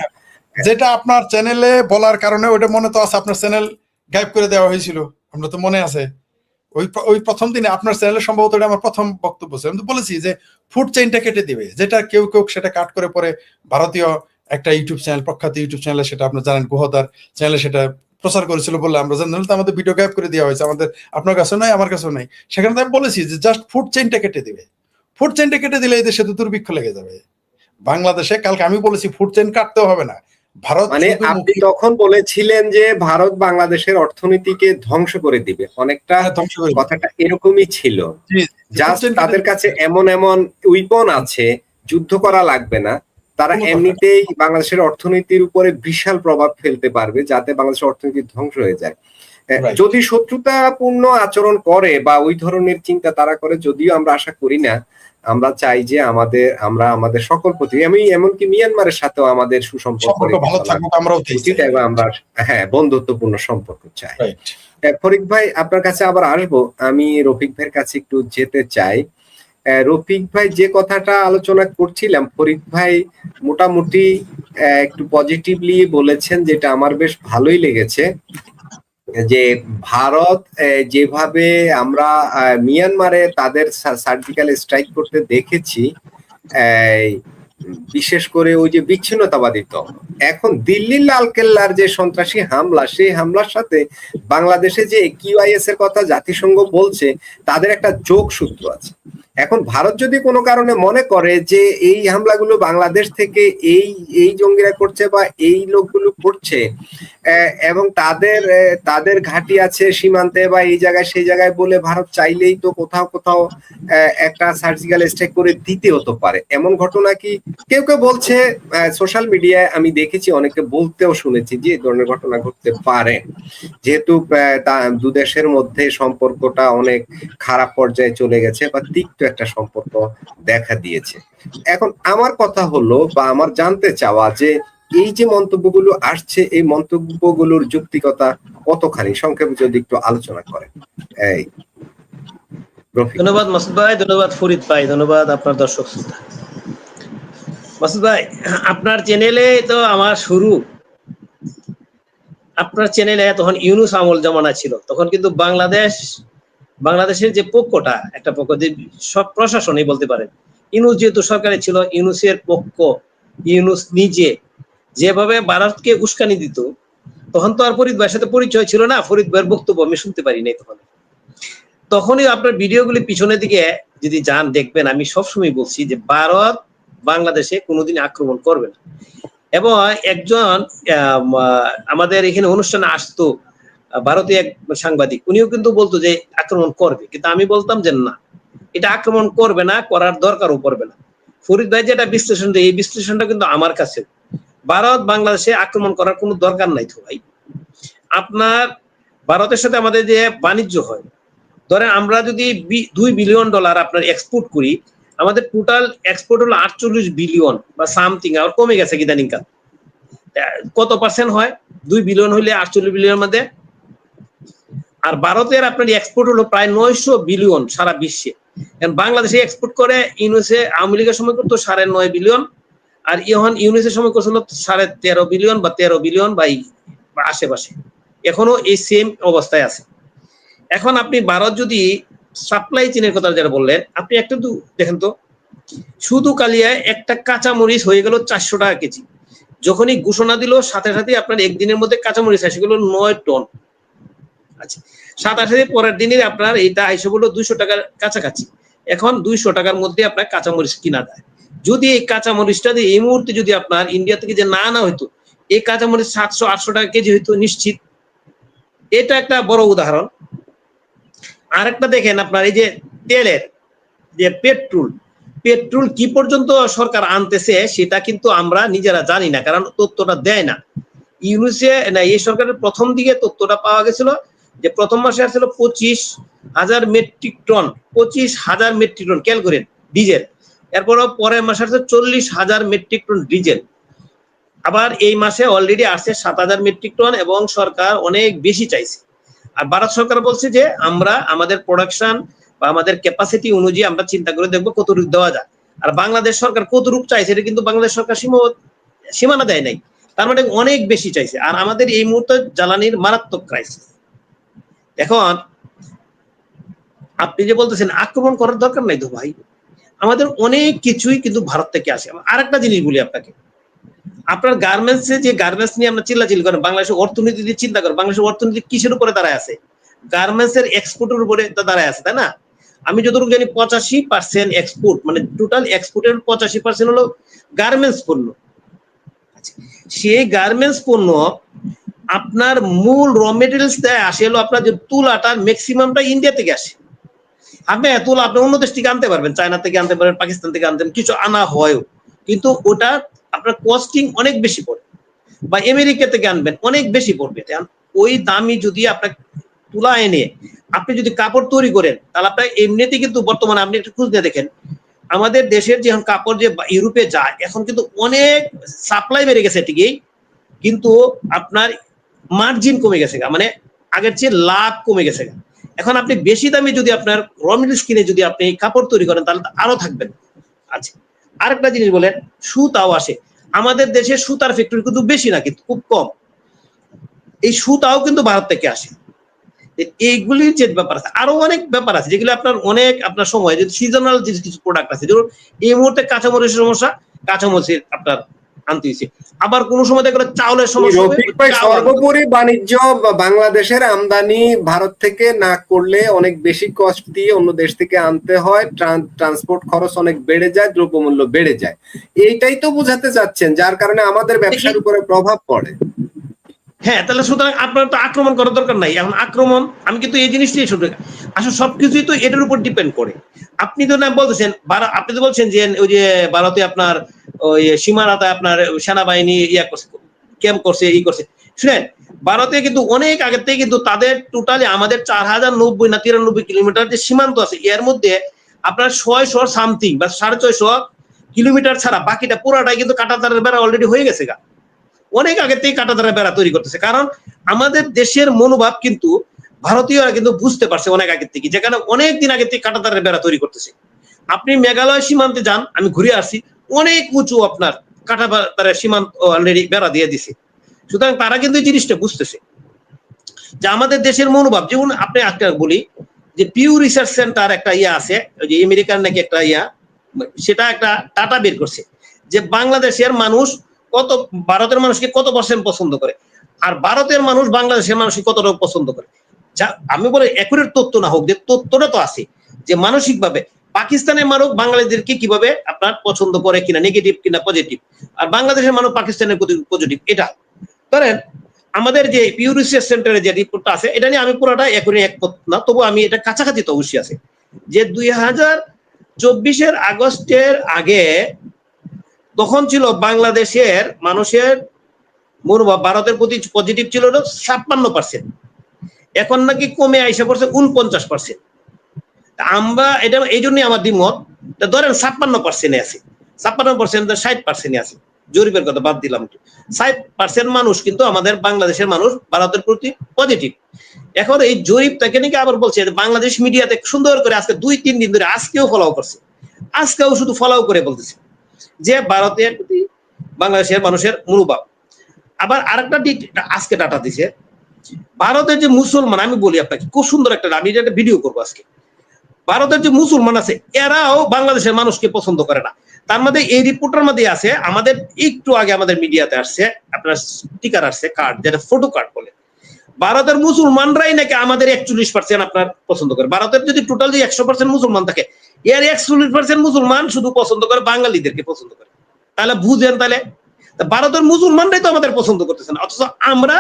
Speaker 1: যেটা আপনার চ্যানেলে বলার কারণে ওটা মনে তো আছে, আপনার চ্যানেল গায়েব করে দেওয়া হয়েছিল, আমরা তো মনে আছে ওই প্রথম দিনে আপনার চ্যানেলে সম্ভবত এটা আমার প্রথম বক্তব্য ছিল, আমি তো বলেছি যে ফুড চেইনটা কেটে দিবে, যেটা কেউ সেটা কাট করে পরে ভারতীয় একটা ইউটিউব চ্যানেল, প্রখ্যাত ইউটিউব চ্যানেলে সেটা আপনার জানেন গুহদার চ্যানেলে সেটা প্রচার করেছিল বলে আমরা জানি, তো আমাদের ভিডিও গায়েব করে দেওয়া হয়েছে, আমাদের আপনার কাছেও নাই আমার কাছেও নাই। সেখানে আমি বলেছি যে জাস্ট ফুড চেইনটা কেটে দিবে, ফুড চেইনটা কেটে দিলে এই দেশে তো দুর্ভিক্ষ লেগে যাবে বাংলাদেশে। কালকে আমি বলেছি ফুড চেইন কাটতেও হবে না, ভারত
Speaker 2: মানে আপনি তখন বলেছিলেন যে ভারত বাংলাদেশের অর্থনীতিকে ধ্বংস করে দিবে, অনেকটা কথাটা এরকমই ছিল, জাস্ট তাদের কাছে এমন উইপন আছে, যুদ্ধ করা লাগবে না, তারা এমনিতেই বাংলাদেশের অর্থনীতির উপরে বিশাল প্রভাব ফেলতে পারবে যাতে বাংলাদেশের অর্থনীতি ধ্বংস হয়ে যায়। যদি শত্রুতাপূর্ণ আচরণ করে বা ওই ধরনের চিন্তা তারা করে, যদিও আমরা আশা করি না, আমরা চাই যে আমরা আমাদের সকল প্রতি, আমি এমনকি মিয়ানমারের সাথেও আমাদের সুসম্পর্ক আমরা বন্ধুত্বপূর্ণ সম্পর্ক চাই। ফরিদ ভাই আপনার কাছে আবার আসবো, আমি রফিক ভাইয়ের কাছে একটু যেতে চাই। রফিক ভাই যে কথাটা আলোচনা করছিলাম, ফরিদ ভাই মোটামুটি একটু পজিটিভলি বলেছেন, যেটা আমার বেশ ভালোই লেগেছে, যে ভারত যেভাবে আমরা মিয়ানমারে তাদের সার্জিক্যাল স্ট্রাইক করতে দেখেছি, বিশেষ করে ওই যে বিচ্ছিন্নতাবাদী দল, এখন দিল্লির লালকেল্লার যে সন্ত্রাসী হামলা, সেই হামলার সাথে বাংলাদেশে যে কিউআইএস এর কথা জাতিসংঘ বলছে, তাদের একটা যোগসূত্র আছে। এখন ভারত যদি কোনো কারণে মনে করে যে এই হামলাগুলো বাংলাদেশ থেকে এই জঙ্গিরা করছে বা এই লোকগুলো করছে, এবং তাদের ঘাঁটি আছে সীমান্তে বা এই জায়গায় সেই জায়গায় বলে ভারত চাইলেই তো কোথাও একটা সার্জিক্যাল স্ট্রাইক করে দিতে হতে পারে, এমন ঘটনা কি কেউ বলছে, সোশ্যাল মিডিয়ায় আমি দেখেছি, অনেকে বলতেও শুনেছি যে এই ধরনের ঘটনা ঘটতে পারে, যেহেতু দু দেশের মধ্যে সম্পর্কটা অনেক খারাপ পর্যায়ে চলে গেছে বা তিক্ত একটা সম্পর্ক দেখা দিয়েছে। এখন আমার কথা হলো বা আমার জানতে চাওয়া যে এই যে মন্তব্যগুলো আসছে, এই মন্তব্যগুলোর যৌক্তিকতা কতখানি, সংক্ষেপে যদি একটু আলোচনা করেন।
Speaker 3: ধন্যবাদ মাসুদ ভাই, ধন্যবাদ ফরিদ ভাই, ধন্যবাদ আপনার দর্শক শ্রোতা। মাসুদ ভাই, আপনার চ্যানেলে তো আমার শুরু, আপনার চ্যানেলে তখন ইউনুস আমল জমানা ছিল, তখন কিন্তু বাংলাদেশের যে পক্ষটা, একটা পক্ষ যে সব প্রশাসনই বলতে পারেন, ইউনুস যেহেতু সরকারে ছিল, ইউনুসের পক্ষ, ইউনুস নিজে যেভাবে ভারতকে উস্কানি দিত, তখন তো আর ফরিদ ভাইয়ের সাথে পরিচয় ছিল না, ফরিদ ভাইয়ের বক্তব্য আমি শুনতে পারি নাই তখনই আপনার ভিডিওগুলি পিছনের দিকে যদি যান দেখবেন, আমি সবসময় বলছি যে ভারত বাংলাদেশে কোনোদিন আক্রমণ করবে না। এবং একজন আমাদের এখানে অনুষ্ঠানে আসতো ভারতীয় এক সাংবাদিক, উনিও কিন্তু বলতো যে আক্রমণ করবে, কিন্তু আমি বলতাম যে না, এটা আক্রমণ করবে না, করার দরকারও পড়বে না। ফরিদ ভাই যেটা বিশ্লেষণ দেয়, এই বিশ্লেষণটা কিন্তু আমার কাছে, ভারত বাংলাদেশে আক্রমণ করার কোনো দরকার নাই তো ভাই। আপনার ভারতের সাথে আমাদের যে বাণিজ্য হয়, ধরেন আমরা যদি $2 বিলিয়ন আপনার এক্সপোর্ট করি, আমাদের টোটাল এক্সপোর্ট হলো 48 বিলিয়ন বা সামথিং, আর কমে গেছে ইদানিং কাল। কত পার্সেন্ট হয় 2 বিলিয়ন হইলে 48 বিলিয়নের মধ্যে? আর ভারতের আপনার এক্সপোর্ট হলো প্রায় 900 বিলিয়ন সারা বিশ্বে। বাংলাদেশে এক্সপোর্ট করে ইউনুসে আওয়ামী লীগের সময় করতো 9.5 বিলিয়ন, আর এখন ইউনুসের সময় করছিল 13.5 বিলিয়ন বা 13 বিলিয়ন বা আশেপাশে, এখনো এই সেম অবস্থায় আছে। এখন আপনি ভারত যদি সাপ্লাই চেনের কথা যারা বললেন, আপনি একটা দেখেন তো, শুধু কালিয়ায় একটা কাঁচামরিচ হয়ে গেল 400 টাকা কেজি। যখনই ঘোষণা দিল, সাথে সাথে আপনার একদিনের মধ্যে কাঁচামরিচ এসে গেল 9 টন। আচ্ছা, সাথে সাথে পরের দিনে আপনার এটা এসে বললো 200 টাকার কাছাকাছি। এখন 200 টাকার মধ্যে আপনার কাঁচামরিচ কিনা যায়। যদি এই কাঁচামরিচটা দিয়ে এই মুহূর্তে যদি আপনার ইন্ডিয়া থেকে যে না হইতো, এই কাঁচামরিচ 700-800 টাকা কেজি হইতো নিশ্চিত। এটা একটা বড় উদাহরণ। আরেকটা দেখেন আপনার এই যে তেলের যে পেট্রোল কি পর্যন্ত সরকার আনতেছে সেটা কিন্তু আমরা নিজেরা জানি না, কারণ তথ্যটা দেয় না। ইউনুসে না, এই সরকারের প্রথম দিকে তথ্যটা পাওয়া গেছিল যে প্রথম মাসে আসছিল 25,000 মেট্রিক টন, 25,000 মেট্রিক টন খেয়াল করেন ডিজেল। এরপরও পরের মাসে আসছে 40,000 মেট্রিক টন ডিজেল। আবার এই মাসে অলরেডি আসছে 7,000 মেট্রিক টন, এবং সরকার অনেক বেশি চাইছে। আর ভারত সরকার বলছে যে আমরা আমাদের প্রোডাকশন বা আমাদের ক্যাপাসিটি অনুযায়ী আমরা চিন্তা করে দেখবো কতটুকু দেওয়া যায়। আর বাংলাদেশ সরকার কতটুকু চাইছে এটা কিন্তু বাংলাদেশ সরকার সীমানা দেয় নাই, তার মানে অনেক বেশি চাইছে। আর আমাদের এই মুহূর্তে জ্বালানির মারাত্মক ক্রাইসিস। এখন আপনি যে বলতেছেন আক্রমণ করার দরকার নাই তো ভাই, আমাদের অনেক কিছুই কিন্তু ভারত থেকে আসে। আরেকটা জিনিস বলি আপনাকে, আপনার গার্মেন্টসে যে গার্মেন্টস নিয়ে আমরা চিল্লাচিল্লি করেন, বাংলাদেশের অর্থনীতি দিয়ে চিন্তা করেন, বাংলাদেশের অর্থনীতি কিসের উপরে দাঁড়ায় আছে? গার্মেন্টস এর এক্সপোর্টের উপরে দাঁড়ায় আছে, তাই না? আমি যতটুকু জানি 85% এক্সপোর্ট, মানে টোটাল এক্সপোর্টের 85% হলো গার্মেন্টস পণ্য। সেই গার্মেন্টস পণ্য আপনার মূল র মেটেরিয়ালস দেয় আসে হলো আপনার যে তুলাটার ম্যাক্সিমামটা ইন্ডিয়া থেকে আসে। আপনি তুলা আপনি অন্য দেশ থেকে আনতে পারবেন, চায়না থেকে আনতে পারবেন, পাকিস্তান থেকে আনতে পারবেন, কিছু আনা হয়ও, কিন্তু ওটা আপনার কস্টিং অনেক বেশি পড়ে। বা আমেরিকা থেকে আনবেন অনেক বেশি পড়বে। ওই দামি যদি আপনার তুলা এনে আপনি যদি কাপড় তৈরি করেন, তাহলে আপনার এমনিতে কিন্তু বর্তমানে আপনি একটু খুঁজ নিয়ে দেখেন, আমাদের দেশের যে কাপড় যে ইউরোপে যায় এখন কিন্তু অনেক সাপ্লাই বেড়ে গেছে ঠিকই, কিন্তু আপনার মার্জিন কমে গেছে, মানে আগের চেয়ে লাভ কমে গেছে। এখন আপনি বেশি দামে যদি আপনার র মেটেরিয়ালস কিনে যদি আপনি কাপড় তৈরি করেন তাহলে আরো থাকবেন। আচ্ছা, আরেকটা জিনিস বলেন, সুতাও আসে আমাদের দেশে, সুতার ফ্যাক্টরি কিন্তু বেশি না, কিন্তু খুব কম। এই সুতাও কিন্তু ভারত থেকে আসে। এইগুলির যে ব্যাপার আছে, আরো অনেক ব্যাপার আছে যেগুলো আপনার অনেক আপনার সময় যে সিজনাল যে কিছু প্রোডাক্ট আছে, যেমন এই মুহূর্তে কাঁচামরিচের সমস্যা, কাঁচামরিচের আপনার আনতে হয়েছে। আবার কোন সময় দেখবেন চাউলের সমস্যা হবে।
Speaker 2: সর্বোপরি বাণিজ্য বাংলাদেশের আমদানি ভারত থেকে না করলে অনেক বেশি কস্ট দিয়ে অন্য দেশ থেকে আনতে হয়, ট্রান্সপোর্ট খরচ অনেক বেড়ে যায়, দ্রব্যমূল্য বেড়ে যায়। এইটাই তো বোঝাতে চাচ্ছেন, যার কারণে আমাদের ব্যবসার উপরে প্রভাব পড়ে।
Speaker 3: হ্যাঁ, তাহলে সুতরাং আপনার তো আক্রমণ করার দরকার নাই। এখন আক্রমণ আমি কিন্তু এই জিনিসটাই শুধু আসলে সবকিছুই তো এটার উপর ডিপেন্ড করে। আপনি তো না বলতেছেন, আপনি তো বলছেন যে ওই যে ভারতে আপনার ওই সীমানাতে আপনার সেনাবাহিনী ইয়া করছে, ক্যাম্প করছে, ই করছে। শুনেন, ভারতে কিন্তু অনেক আগে থেকে কিন্তু তাদের টোটালি আমাদের 4090 না 93 কিলোমিটার যে সীমান্ত আছে, এর মধ্যে আপনার 600 সামথিং বা 650 কিলোমিটার ছাড়া বাকিটা পুরাটাই কিন্তু কাঁটাতারের বেড়া অলরেডি হয়ে গেছে গা। অনেক আগে থেকে কাঁটাতারের বেড়া তৈরি করতেছে, কারণ আমাদের দেশের মনোভাব কিন্তু ভারতীয়রা কিন্তু বুঝতে পারছে অনেক আগে থেকে, যেখানে অনেক দিন আগে থেকে কাঁটাতারের বেড়া তৈরি করতেছে। আপনি মেঘালয় সীমান্তে যান, আমি ঘুরে আসছি, অনেক উঁচু আপনার কাঁটাতারের সীমান্ত অলরেডি বেড়া দিয়ে দিছে। সুতরাং তারা কিন্তু এই জিনিসটা বুঝতেছে যে আমাদের দেশের মনোভাব। যেমন আপনি একটা বলি যে পিউ রিসার্চ সেন্টার একটা ইয়া আছে, ওই যে আমেরিকার নাকি একটা ইয়া, সেটা একটা ডাটা বের করছে যে বাংলাদেশের মানুষ কত ভারতের মানুষকে কত % পছন্দ করে, আর ভারতের মানুষ বাংলাদেশের মানুষকে কতটা পছন্দ করে। যা আমি বলি একুরেট তথ্য না হোক, যে তথ্যটা তো আছে যে মানসিকভাবে পাকিস্তানের মানুষ বাংলাদেশকে কিভাবে আপনার পছন্দ করে কিনা, নেগেটিভ কিনা পজিটিভ, আর বাংলাদেশের মানুষ পাকিস্তানের প্রতি পজিটিভ। এটা ধরেন আমাদের যে পিউ রিসার্চ সেন্টারের যে রিপোর্টটা আছে, এটা নিয়ে আমি পুরোটা এখনই একমত না, তবু আমি এটা কাছাকাছি তো অবশ্যই আছে যে 2024 আগস্টের আগে তখন ছিল বাংলাদেশের মানুষের মনোভাব ভারতের প্রতি পজিটিভ ছিল 56%, এখন নাকি কমে আইসা পড়ছে 49%। আমরা এটা এই জন্যই আমার দ্বিমত, ধরেন 56% আছে, 56% 60% আছে, জরিপের কথা বাদ দিলাম, 60% মানুষ কিন্তু আমাদের বাংলাদেশের মানুষ ভারতের প্রতি পজিটিভ। এখন এই জরিপটাকে নাকি আবার বলছে বাংলাদেশ মিডিয়াতে সুন্দর করে আজকে 2-3 দিন ধরে আজকেও ফলো করছে, আজকেও শুধু ফলো করে বলতেছে যে ভারতের প্রতি বাংলাদেশের মানুষের মনোভাব। আবার আরেকটা আজকে ডাটা দিছে, ভারতের যে মুসলমান, আমি বলি আপনাকে খুব সুন্দর একটা, আমি একটা ভিডিও করবো আজকে, ভারতের যে মুসলমান আছে এরাও বাংলাদেশের মানুষকে পছন্দ করে না। তার মধ্যে এই রিপোর্টের মধ্যে আছে, আমাদের একটু আগে আমাদের মিডিয়াতে আসছে আপনার স্টিকার আসছে, কার্ড, যেটা ফটো কার্ড বলে, ভারতের মুসলমানরাই নাকি আমাদের 41% আপনার পছন্দ করে। ভারতের যদি টোটাল যে 100% মুসলমান থাকে, এর 41% মুসলমান শুধু পছন্দ করে বাঙালিদেরকে পছন্দ করে। তাহলে বুঝেন, তাহলে ভারতের মুসলমানরাই তো আমাদের পছন্দ করতেছে না, অথচ আমরা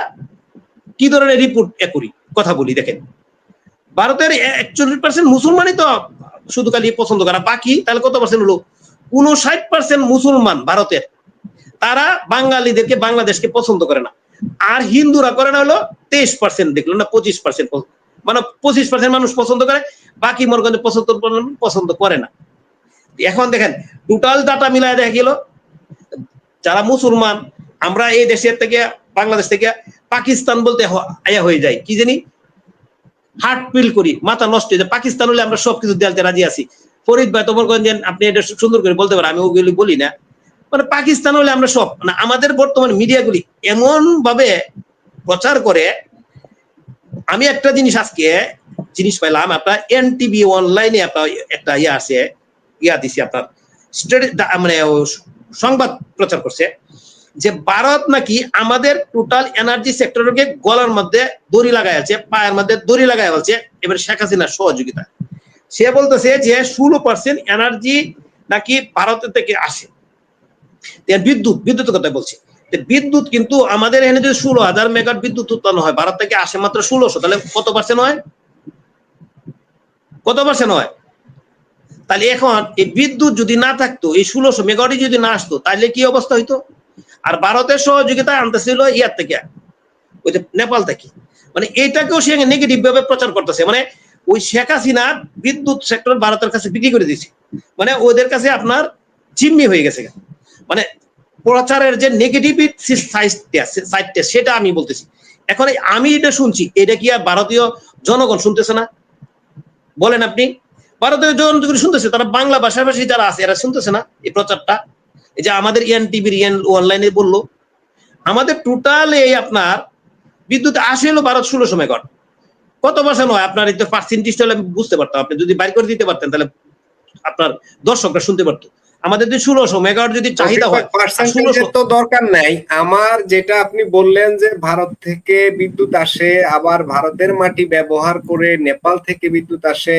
Speaker 3: কি ধরনের রিপোর্ট করি কথা বলি। দেখেন, ভারতের 41% মুসলমানই তো শুধু খালি পছন্দ করে, বাকি তাহলে কত পার্সেন্ট হলো? 59% মুসলমান ভারতের, তারা বাঙালিদেরকে বাংলাদেশকে পছন্দ করে না। আর হিন্দুরা করে না হলো 23%, দেখলো না 25%, মানে 25% মানুষ পছন্দ করে, বাকি মরগঞ্জে পছন্দ করে না। এখন দেখেন টোটাল ডাটা মিলায় দেখা গেল যারা মুসলমান, আমরা এই দেশের থেকে বাংলাদেশ থেকে পাকিস্তান বলতে আয়া হয়ে যায়, কি জানি হার্ট ফিল করি, মাথা নষ্ট হয়ে যায়। পাকিস্তান হলে আমরা সবকিছু দেয়ালতে রাজি আছি। ফরিদ ভাই তোমার গঞ্জেন আপনি এটা সুন্দর করে বলতে পারেন, আমি ওগুলি বলি না। মানে পাকিস্তান হলে আমরা সব, মানে আমাদের বর্তমান মিডিয়াগুলি এমন ভাবে প্রচার করে। আমি একটা জিনিস আজকে পাইলাম, আপনার এনটিভি অনলাইনে আপনার একটা ইয়ে আছে, দিছি আপনার মানে সংবাদ প্রচার করছে যে ভারত নাকি আমাদের টোটাল এনার্জি সেক্টরকে গলার মধ্যে দড়ি লাগাই আছে, পায়ের মধ্যে দড়ি লাগাই আছে এবার শেখ হাসিনার সহযোগিতা। সে বলতেছে যে 16% এনার্জি নাকি ভারতের থেকে আসে। বিদ্যুতের কথা বলছি, বিদ্যুৎ কিন্তু আমাদের এখানে যদি 16,000 মেগাওয়াট বিদ্যুৎ উৎপন্ন হয়, ভারত থেকে আসে মাত্র 1600, তাহলে কত পার্সেন্ট হয়? কত পার্সেন্ট হয়? তাহলে এখন এই বিদ্যুৎ যদি না থাকতো, এই 1600 মেগাওয়াট যদি না আসতো, তাহলে কি অবস্থা হইতো? আর ভারতের সহযোগিতা আনতেছিল ইয়ার থেকে, ওই যে নেপাল থেকে। মানে এইটাকেও সে নেগেটিভ ভাবে প্রচার করতেছে। মানে ওই শেখ হাসিনা বিদ্যুৎ সেক্টর ভারতের কাছে বিক্রি করে দিয়েছে, মানে ওদের কাছে আপনার জিম্মি হয়ে গেছে। মানে প্রচারের যে নেগেটিভ সাইডটা সেটা আমি বলতেছি। এখন আমি এটা শুনছি, এটা কি আর ভারতীয় জনগণ শুনতেছে না? বলেন আপনি, ভারতীয় জনগণ শুনতেছে, তারা বাংলা ভাষাভাষী যারা আছে এরা শুনতেছে না এই প্রচারটা? এই যে আমাদের এনটিভির অনলাইনে বললো, আমাদের টোটাল এই আপনার বিদ্যুৎ আসে হলো ভারত 1600 মেগাওয়াট। কত পার্সেন্ট হয় আপনার? এই পার্সেন্টেজ হলে আমি বুঝতে পারতাম, আপনি যদি বাইর করে দিতে পারতেন তাহলে আপনার দর্শকরা শুনতে পারতো। আমাদের যদি 1600 মেগাওয়াট যদি চাহিদা হয়,
Speaker 2: পার্সেন্টেজের তো দরকার নাই আমার। যেটা আপনি বললেন যে ভারত থেকে বিদ্যুৎ আসে, আবার ভারতের মাটি ব্যবহার করে নেপাল থেকে বিদ্যুৎ আসে,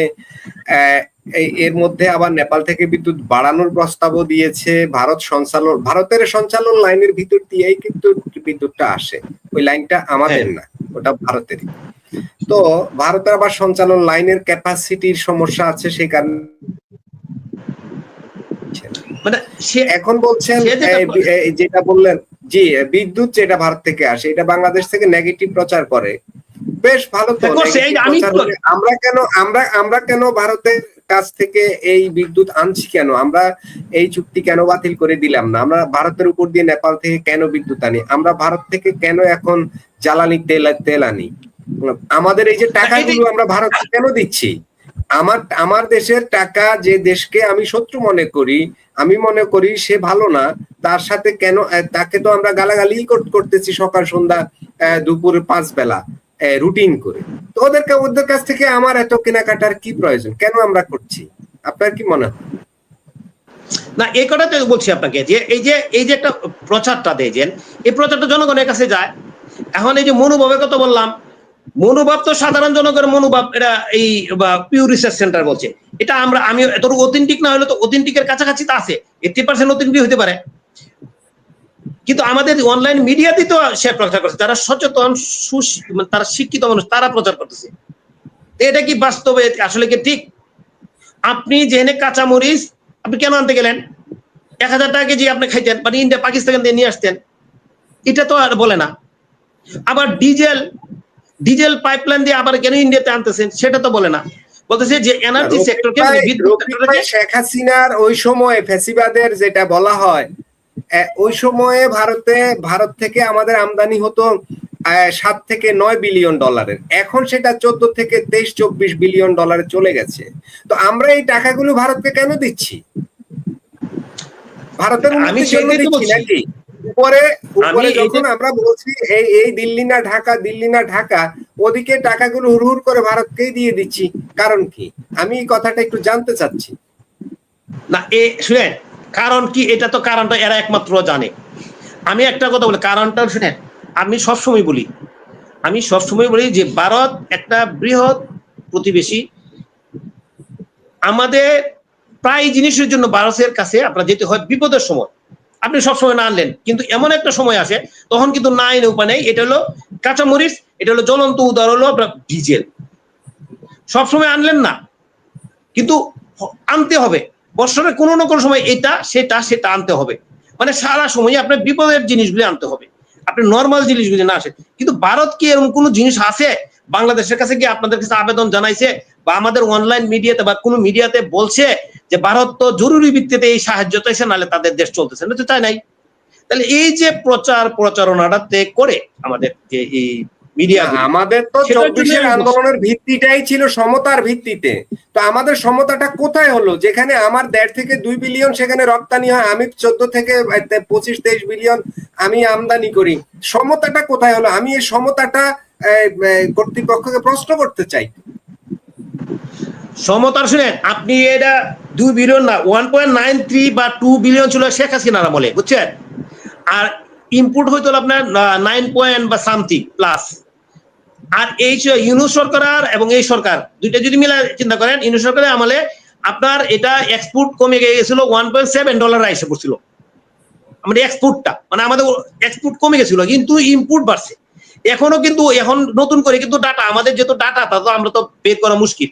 Speaker 2: এর মধ্যে আবার নেপাল থেকে বিদ্যুৎ বাড়ানোর প্রস্তাবও দিয়েছে। ভারতের সঞ্চালন লাইনের ভিতর দিয়েই কিন্তু বিদ্যুৎটা আসে, ওই লাইনটা আমাদের না, ওটা ভারতেরই। তো ভারতের আবার সঞ্চালন লাইনের ক্যাপাসিটির সমস্যা আছে, সেই কারণে
Speaker 3: মানে
Speaker 2: এখন বলছেন যেটা বললেন, জি বিদ্যুৎ যেটা ভারত থেকে আসে এটা বাংলাদেশ থেকে নেগেটিভ প্রচার করে। বেশ ভালো তো, আমরা কেন ভারতের কাছ থেকে এই বিদ্যুৎ আনছি? কেন আমরা এই চুক্তি কেন বাতিল করে দিলাম না? আমরা ভারতের উপর দিয়ে নেপাল থেকে কেন বিদ্যুৎ আনি? আমরা ভারত থেকে কেন এখন জ্বালানি তেল আনি? আমাদের এই যে টাকাগুলো আমরা ভারতকে কেন দিচ্ছি? আমার দেশের টাকা, যে দেশকে আমি শত্রু মনে করি, আমি মনে করি সে ভালো না, তার সাথে কেন তাকে তো আমরা গালাগালি করতেছি সকাল সন্ধ্যা দুপুরে 5 বেলা রুটিন করে। তো ওদের কাছ থেকে আমার এত কেনাকাটার কি প্রয়োজন? কেন আমরা করছি? আপনার কি মনে হয়?
Speaker 3: না, এই কথাটা বলছি আপনাকে যে এই যে একটা প্রচারটা দিয়েছেন, এই প্রচারটা জনগণের কাছে যায়। এখন এই যে মনোভাবের কথা বললাম, মনোভাব তো সাধারণ জনগণের মনোভাব, এটা এই পিউ রিসার্চ সেন্টার বলছে এটা। আমি এতটুকু অথেন্টিক না হলে তো অথেন্টিকের কাছাকাছি তো আছে, 80% অথেন্টিক হতে পারে। কিন্তু আমাদের অনলাইন মিডিয়াতে তো সে প্রচার করছে, তারা সচেতন, তারা শিক্ষিত মানুষ, তারা প্রচার করতেছে। এটা কি বাস্তবে আসলে কি ঠিক? আপনি যেখানে কাঁচামরিচ আপনি কেন আনতে গেলেন? 1000 টাকা কেজি আপনি খাইতেন, মানে ইন্ডিয়া পাকিস্তান দিয়ে নিয়ে আসতেন, এটা তো আর বলে না। আবার ডিজেল পাইপলাইন দিয়ে আবার কেন ইন্ডিয়াতে আনতেছেন, সেটা তো বলে না। বলতেছে যে এনার্জি সেক্টরকে, বিদ্যুৎ সেক্টরকে
Speaker 2: শেখ হাসিনার ওই সময় ফ্যাসিবাদের যেটা বলা হয়, ওই সময়ে ভারত থেকে আমাদের আমদানি হতো 7 থেকে 9 বিলিয়ন ডলারের। এখন সেটা 14 থেকে 23-24 বিলিয়ন ডলারে চলে গেছে। তো আমরা এই টাকাগুলো ভারতকে কেন দিচ্ছি? ভারতের উন্নতির জন্য দিচ্ছি নাকি? উপরে যখন আমরা বলছি এই দিল্লি না ঢাকা, ওদিকে টাকাগুলো হুড় করে ভারতকেই দিয়ে দিচ্ছি, কারণ কি? আমি এই কথাটা একটু জানতে চাচ্ছি।
Speaker 3: না, শুনেন কারণ কি, এটা তো কারণটা এরা একমাত্র জানে। আমি একটা কথা বলি, কারণটা শুনেন, আমি সবসময় বলি যে ভারত একটা বৃহৎ প্রতিবেশী। আমাদের প্রায় জিনিসের জন্য ভারতের কাছে আপনার যেতে হয় বিপদের সময়। আপনি সবসময় না আনলেন, কিন্তু এমন একটা সময় আসে তখন কিন্তু না এনে উপায় নেই। এটা হলো কাঁচামরিচ, এটা হলো জ্বলন্ত উদাহরণ হলো আপনার ডিজেল। সবসময় আনলেন না, কিন্তু আনতে হবে, বৎসরে কোনো না কোনো সময় এটা সেটা সেটা আনতে হবে, মানে সারা সময় আপনার বিপদের জিনিসগুলি আনতে হবে, আপনি নর্মাল জিনিসগুলি না আসে। কিন্তু ভারত কি এরকম কোনো জিনিস আছে বাংলাদেশের কাছে কি আপনাদের কাছে আবেদন জানাইছে বা আমাদের অনলাইন মিডিয়াতে বা কোনো মিডিয়াতে বলছে যে ভারত তো জরুরি ভিত্তিতে এই সাহায্য চাইছে, নাহলে তাদের দেশ চলতেছে না? তো চাই নাই। তাহলে এই যে প্রচারণাটাতে করে আমাদের যে এই মিডিয়া,
Speaker 2: আমাদের তো 24-এর আন্দোলনের ভিত্তিটাই ছিল সমতার ভিত্তিতে। তো আমাদের সমতাটা কোথায় হলো? যেখানে আমার 1.5 থেকে 2 বিলিয়ন সেখানে রপ্তানি হয়, আমি 14 থেকে 25-23 বিলিয়ন আমি আমদানি করি। সমতাটা কোথায় হলো? আমি এই সমতাটা কর্তৃপক্ষকে প্রশ্ন করতে চাই।
Speaker 3: সমতার শুনেন, আপনি এটা 2 বিলিয়ন না, 1.93 বা 2 বিলিয়ন ছিল শেখ হাসিনার আমলে, বুঝছেন? আর ইনপুট হইতো আপনার 9 পয়েন্ট বা সামথিং প্লাস। আর এই ইউনূস সরকার এবং এই সরকার দুইটা যদি মিলে চিন্তা করেন, ইউনূস সরকারের আমলে আপনার এটা এক্সপোর্ট কমে গেছিল, $1.7 এসে পড়ছিল আমাদের এক্সপোর্টটা, মানে আমাদের এক্সপোর্ট কমে গেছিল কিন্তু ইনপুট বাড়ছে। এখনো কিন্তু এখন নতুন করে কিন্তু ডাটা, আমাদের যেহেতু ডাটা তা তো আমরা তো বের করা মুশকিল,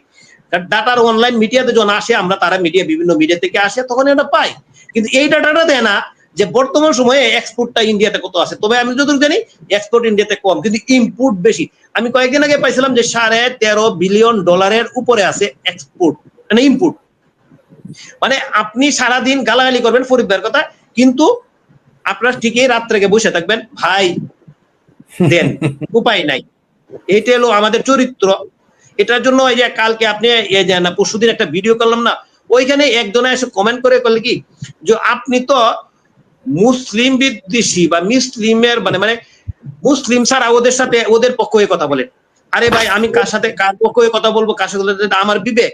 Speaker 3: ডাটার অনলাইন মিডিয়াতে যখন আসে, আমরা তারা মিডিয়া বিভিন্ন মিডিয়া থেকে আসে তখন এটা পাই, কিন্তু এই ডাটাটা দেয় না যে বর্তমান সময়ে এক্সপোর্টটা ইন্ডিয়াতে কত আছে। তবে আমি যতটুকু জানি এক্সপোর্ট ইন্ডিয়াতে কম, কিন্তু ইনপুট বেশি। আমি কয়েকদিন আগে পাইছিলাম যে $13.5 বিলিয়ন উপরে আছে এক্সপোর্ট, মানে ইনপুট। মানে আপনি সারাদিন গালাগালি করবেন ফরিদ ভাইয়ের কথা, কিন্তু আপনার ঠিকই রাত্রে বসে থাকবেন, ভাই দেন, উপায় নাই। এটা হলো আমাদের চরিত্র। এটার জন্য এই যে কালকে আপনি পরশুদিন একটা ভিডিও করলাম না, ওইখানে একজনে এসে কমেন্ট করে করলে কি যে আপনি তো মুসলিম বিদ্বেষী বা মুসলিমের মানে মুসলিম ছাড়া ওদের সাথে ওদের পক্ষ হয়ে কথা বলেন। আরে ভাই, আমি কার সাথে কার পক্ষ হয়ে কথা বলবো, কার সাথে আমার বিবেক,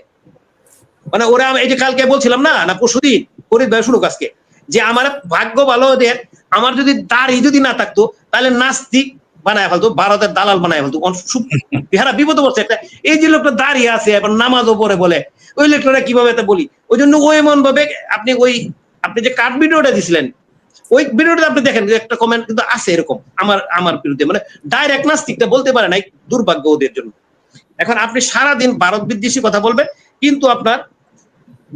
Speaker 3: মানে ওরা এই যে কালকে বলছিলাম না পরশুদিন, ফরিদ ভাই শুনুক আজকে, যে আমার ভাগ্য ভালো ওদের, আমার যদি দাড়ি যদি না থাকতো তাহলে নাস্তিক বানায় ফেলতো, ভারতের দালাল বানায় ফেলতো। বিহারা বিপদ বলছে একটা, এই যে লোকটা দাঁড়িয়ে আছে এখন নামাজও পড়ে বলে, ওই লোকটা কিভাবে বলি। ওই জন্য ওই এমন ভাবে আপনি যে কাট ভিডিওটা দিছিলেন, ওই ভিডিওটা আপনি দেখেন একটা কমেন্ট কিন্তু আছে এরকম আমার বিরুদ্ধে, মানে ডাইরেক্ট নাস্তিকটা বলতে পারে নাই, দুর্ভাগ্য ওদের জন্য। এখন আপনি সারাদিন ভারত বিদ্বেষী কথা বলবেন, কিন্তু আপনার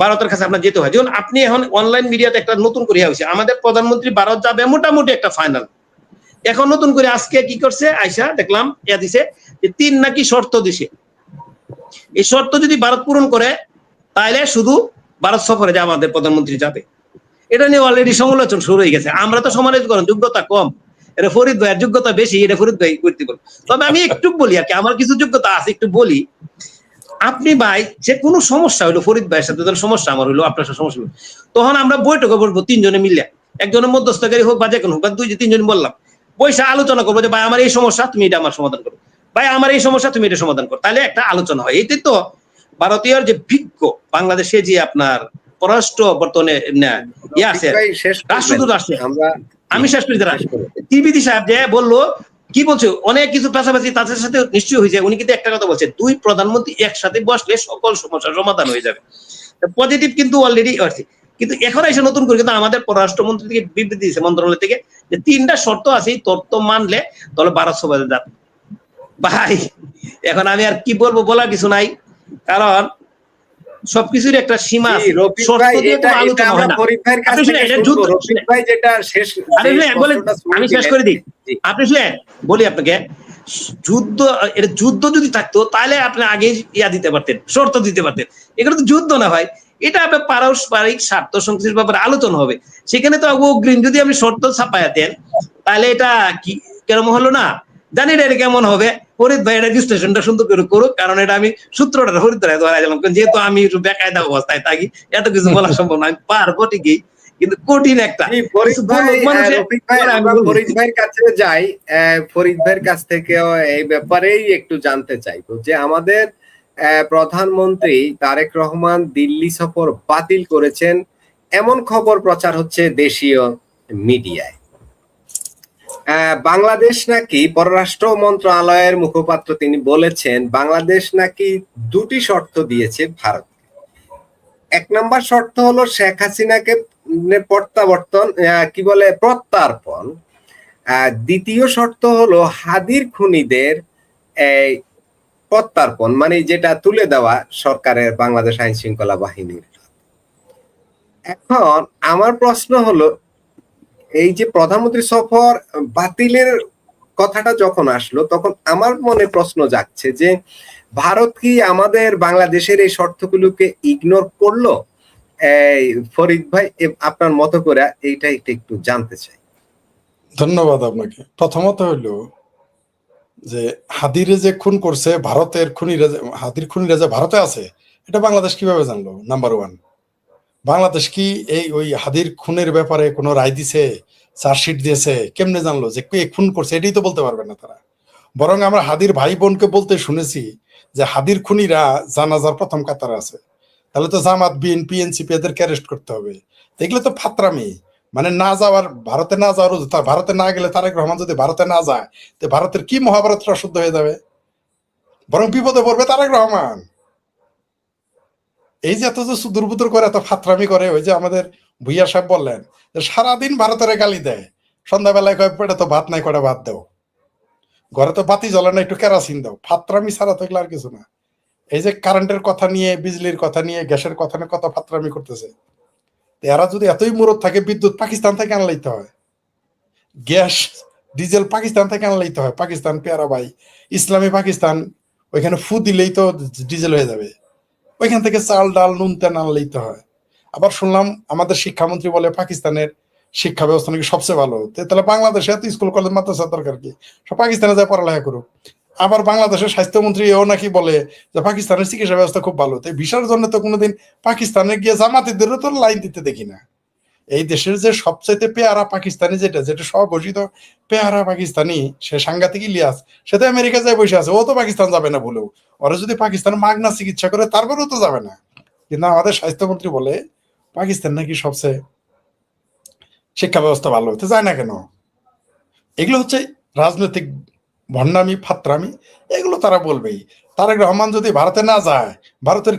Speaker 3: ভারতের কাছে আপনার যেতে হয়। যেমন আপনি এখন অনলাইন মিডিয়াতে একটা নতুন করে হয়েছে, আমাদের প্রধানমন্ত্রী ভারত যাবে মোটামুটি একটা ফাইনাল। এখন নতুন করে আজকে কি করছে, আয়সা দেখলাম দিছে যে 3 নাকি শর্ত দিছে, এই শর্ত যদি ভারত পূরণ করে তাহলে শুধু ভারত সফরে যা আমাদের প্রধানমন্ত্রী যাবে। এটা নিয়ে অলরেডি সমালোচনা শুরু হয়ে গেছে। আমরা তো সমালোচনা করেন যোগ্যতা কম, এটা ফরিদ ভাইয়ের যোগ্যতা বেশি, এটা ফরিদ ভাই করতে পারবো। তবে আমি একটু বলি আর কি, আমার কিছু যোগ্যতা আছে একটু বলি। আপনি ভাই যে কোনো সমস্যা হইলো, ফরিদ ভাইয়ের সাথে ধর সমস্যা আমার হইলো, আপনার সাথে সমস্যা হইলো, তখন আমরা বৈঠকে বসবো 3 জনে মিলে, একজনের মধ্যস্থকারী হোক বা যে কোনো হোক, বা 2-3 জন বললাম, পয়সা আলোচনা করবো যে ভাই আমার এই সমস্যা, তুমি এটা আমার সমাধান করো, ভাই আমার এই সমস্যা, তুমি এটা সমাধান করো, তাহলে একটা আলোচনা হয়। এইটাই তো ভারতীয় যে বিজ্ঞ বাংলাদেশে যে আপনার পররাষ্ট্র বর্তমানে আছে রাষ্ট্রদূত আসছে, আমি শেষ করি যারা ত্রিবেদী সাহেব যে বললো কি বলছে, অনেক কিছু পাশাপাশি তাদের সাথে নিশ্চয়ই হয়েছে। উনি কিন্তু একটা কথা বলছে, 2 প্রধানমন্ত্রী একসাথে বসলে সকল সমস্যার সমাধান হয়ে যাবে। পজিটিভ কিন্তু অলরেডি আছে, কিন্তু এখন এসে নতুন করে কিন্তু আমাদের পররাষ্ট্রমন্ত্রী থেকে বিবৃতি দিয়েছে মন্ত্রণালয় থেকে যে 3টা শর্ত আছে, শর্ত মানলে তাহলে ভারত সফরে যাবে। ভাই এখন আমি আর কি বলবো, বলার কিছু নাই, কারণ সবকিছুর একটা সীমা আছে। আমি শেষ করে দিই, আপনি শুনেন বলি আপনাকে, যুদ্ধ যদি থাকতো তাহলে আপনি আগে দিতে পারতেন, শর্ত দিতে পারতেন। এগুলো তো যুদ্ধ না ভাই, এটা আপনার পারস্পরিক স্বার্থ সংশ্লিষ্ট ব্যাপারে আলোচনা হবে। সেখানে তো অগ্রিম যদি আপনি শর্ত ছাপাইয়া দেন তাহলে এটা কি কেরম হলো না জানি না, এটা কেমন হবে। ফরিদ ভাই এটা বিশ্লেষণটা সুন্দর করে করুক, কারণ এটা আমি সূত্রটা ফরিদ ভাই ধরা গেলাম, যেহেতু আমি একটু বেকায়দা অবস্থায় থাকি, এত কিছু বলা সম্ভব না, আমি পারবো ঠিকই, কিন্তু কঠিন একটা।
Speaker 2: ফরিদ ভাইয়ের কাছে যাই, ফরিদ ভাইয়ের কাছ থেকেও এই ব্যাপারেই একটু জানতে চাইবো যে আমাদের প্রধানমন্ত্রী তারেক রহমান দিল্লি সফর বাতিল করেছেন, এমন খবর প্রচার হচ্ছে দেশীয় মিডিয়ায়। বাংলাদেশ নাকি, পররাষ্ট্র মন্ত্রণালয়ের মুখপাত্র তিনি বলেছেন, বাংলাদেশ নাকি 2টি শর্ত দিয়েছে ভারত। 1 নম্বর শর্ত হলো শেখ হাসিনাকে প্রত্যার্পণ। দ্বিতীয় শর্ত হলো হাদির খুনিদের প্রত্যর্পণ, মানে যেটা তুলে দেওয়া সরকারের বাংলাদেশ আইন শৃঙ্খলা বাহিনীর। এখন আমার প্রশ্ন হলো, এই যে প্রধানমন্ত্রী সফর বাতিলের কথাটা যখন আসলো, তখন আমার মনে প্রশ্ন জাগছে যে ভারত কি আমাদের বাংলাদেশের এই শর্তগুলোকে ইগনোর করলো? এই ফরিদ ভাই, আপনার মতো করে এইটা একটু জানতে চাই।
Speaker 1: ধন্যবাদ আপনাকে। প্রথমত হইলো যে হাদিরে যে খুন করছে ভারতের খুনিরা, হাদির খুনিরা যে ভারতে আছে, এটা বাংলাদেশ কিভাবে জানলো? নাম্বার ওয়ান, বাংলাদেশ কি এই ওই হাদির খুনের ব্যাপারে কোনো রায় দিছে, চার্জশিট দিয়েছে? কেমনে জানলো যে কে খুন করছে? এটাই তো বলতে পারবে না তারা। বরং আমরা হাদির ভাই বোনকে বলতে শুনেছি যে হাদির খুনিরা জানাজার প্রথম কাতারে আছে। তাহলে তো জামাত, বিএনপি, এনসিপি এদেরকে অ্যারেস্ট করতে হবে। এগুলো তো ফাত্রামি। মানে না যাওয়ার, ভারতে না যাওয়ার, ভারতে না গেলে তারেক রহমান যদি ভারতে না যায়, তো ভারতের কি মহাভারতটা শুদ্ধ হয়ে যাবে? বরং বিপদে পড়বে তারেক রহমান। এই যে এত যে দুর্বুদর করে, এত ফাত্রামি করে, ওই যে আমাদের ভুইয়া সাহেব বললেন যে সারাদিন ভারতের গালি দেয়, সন্ধ্যাবেলায় কয় পেটে তো ভাত নাই, কটা ভাত দাও, ঘরে তো বাতি জ্বলে না, একটু কেরাসিন দাও। ফাত্রামি ছাড়া তো এগুলো আর কিছু না। এই যে কারেন্টের কথা নিয়ে, বিজলির কথা নিয়ে, গ্যাসের কথা নিয়ে কত ফাত্রামি করতেছে। এরা যদি এতই মুরত থাকে, বিদ্যুৎ পাকিস্তান থেকে আনলাইতে হয়, গ্যাস ডিজেল পাকিস্তান থেকে আনলাইতে হয়। পাকিস্তান পেয়ারা ভাই, ইসলামী পাকিস্তান, ওইখানে ফু দিলেই তো ডিজেল হয়ে যাবে। ওইখান থেকে চাল ডাল নুন তেল আনলাইতে হয়। আবার শুনলাম আমাদের শিক্ষামন্ত্রী বলে পাকিস্তানের শিক্ষা ব্যবস্থা নাকি সবচেয়ে ভালো। তাহলে বাংলাদেশে এত স্কুল কলেজ মাদ্রাসা দরকার কি? সব পাকিস্তানে যায় পড়ালেখা করুক। আবার বাংলাদেশের স্বাস্থ্যমন্ত্রী এও নাকি বলে যে পাকিস্তানের চিকিৎসা ব্যবস্থা খুব ভালো। তো ভিসার জন্য তো কোনোদিন পাকিস্তানে গিয়ে জামাতিদেরও তো লাইন দিতে দেখি না। এই দেশের যে সবচাইতে পেয়ারা পাকিস্তানি, যেটা যেটা স্বঘোষিত পেয়ারা পাকিস্তানি, সে সাংঘাতিক ইলিয়াস, সে তো আমেরিকা যায় বসে আছে। ও তো পাকিস্তান যাবে না বলেও, ওরা যদি পাকিস্তান মাগনা চিকিৎসা করে তারপরেও তো যাবে না। কিন্তু আমাদের স্বাস্থ্যমন্ত্রী বলে পাকিস্তান নাকি সবচেয়ে শিক্ষা ব্যবস্থা ভালো। হতে যায় না কেন? এগুলো হচ্ছে রাজনৈতিক ভণ্ডামি, ফাত্রামি। এগুলো তারা বলবেই। তারেক রহমান যদি ভারতে না যায়, ভারতের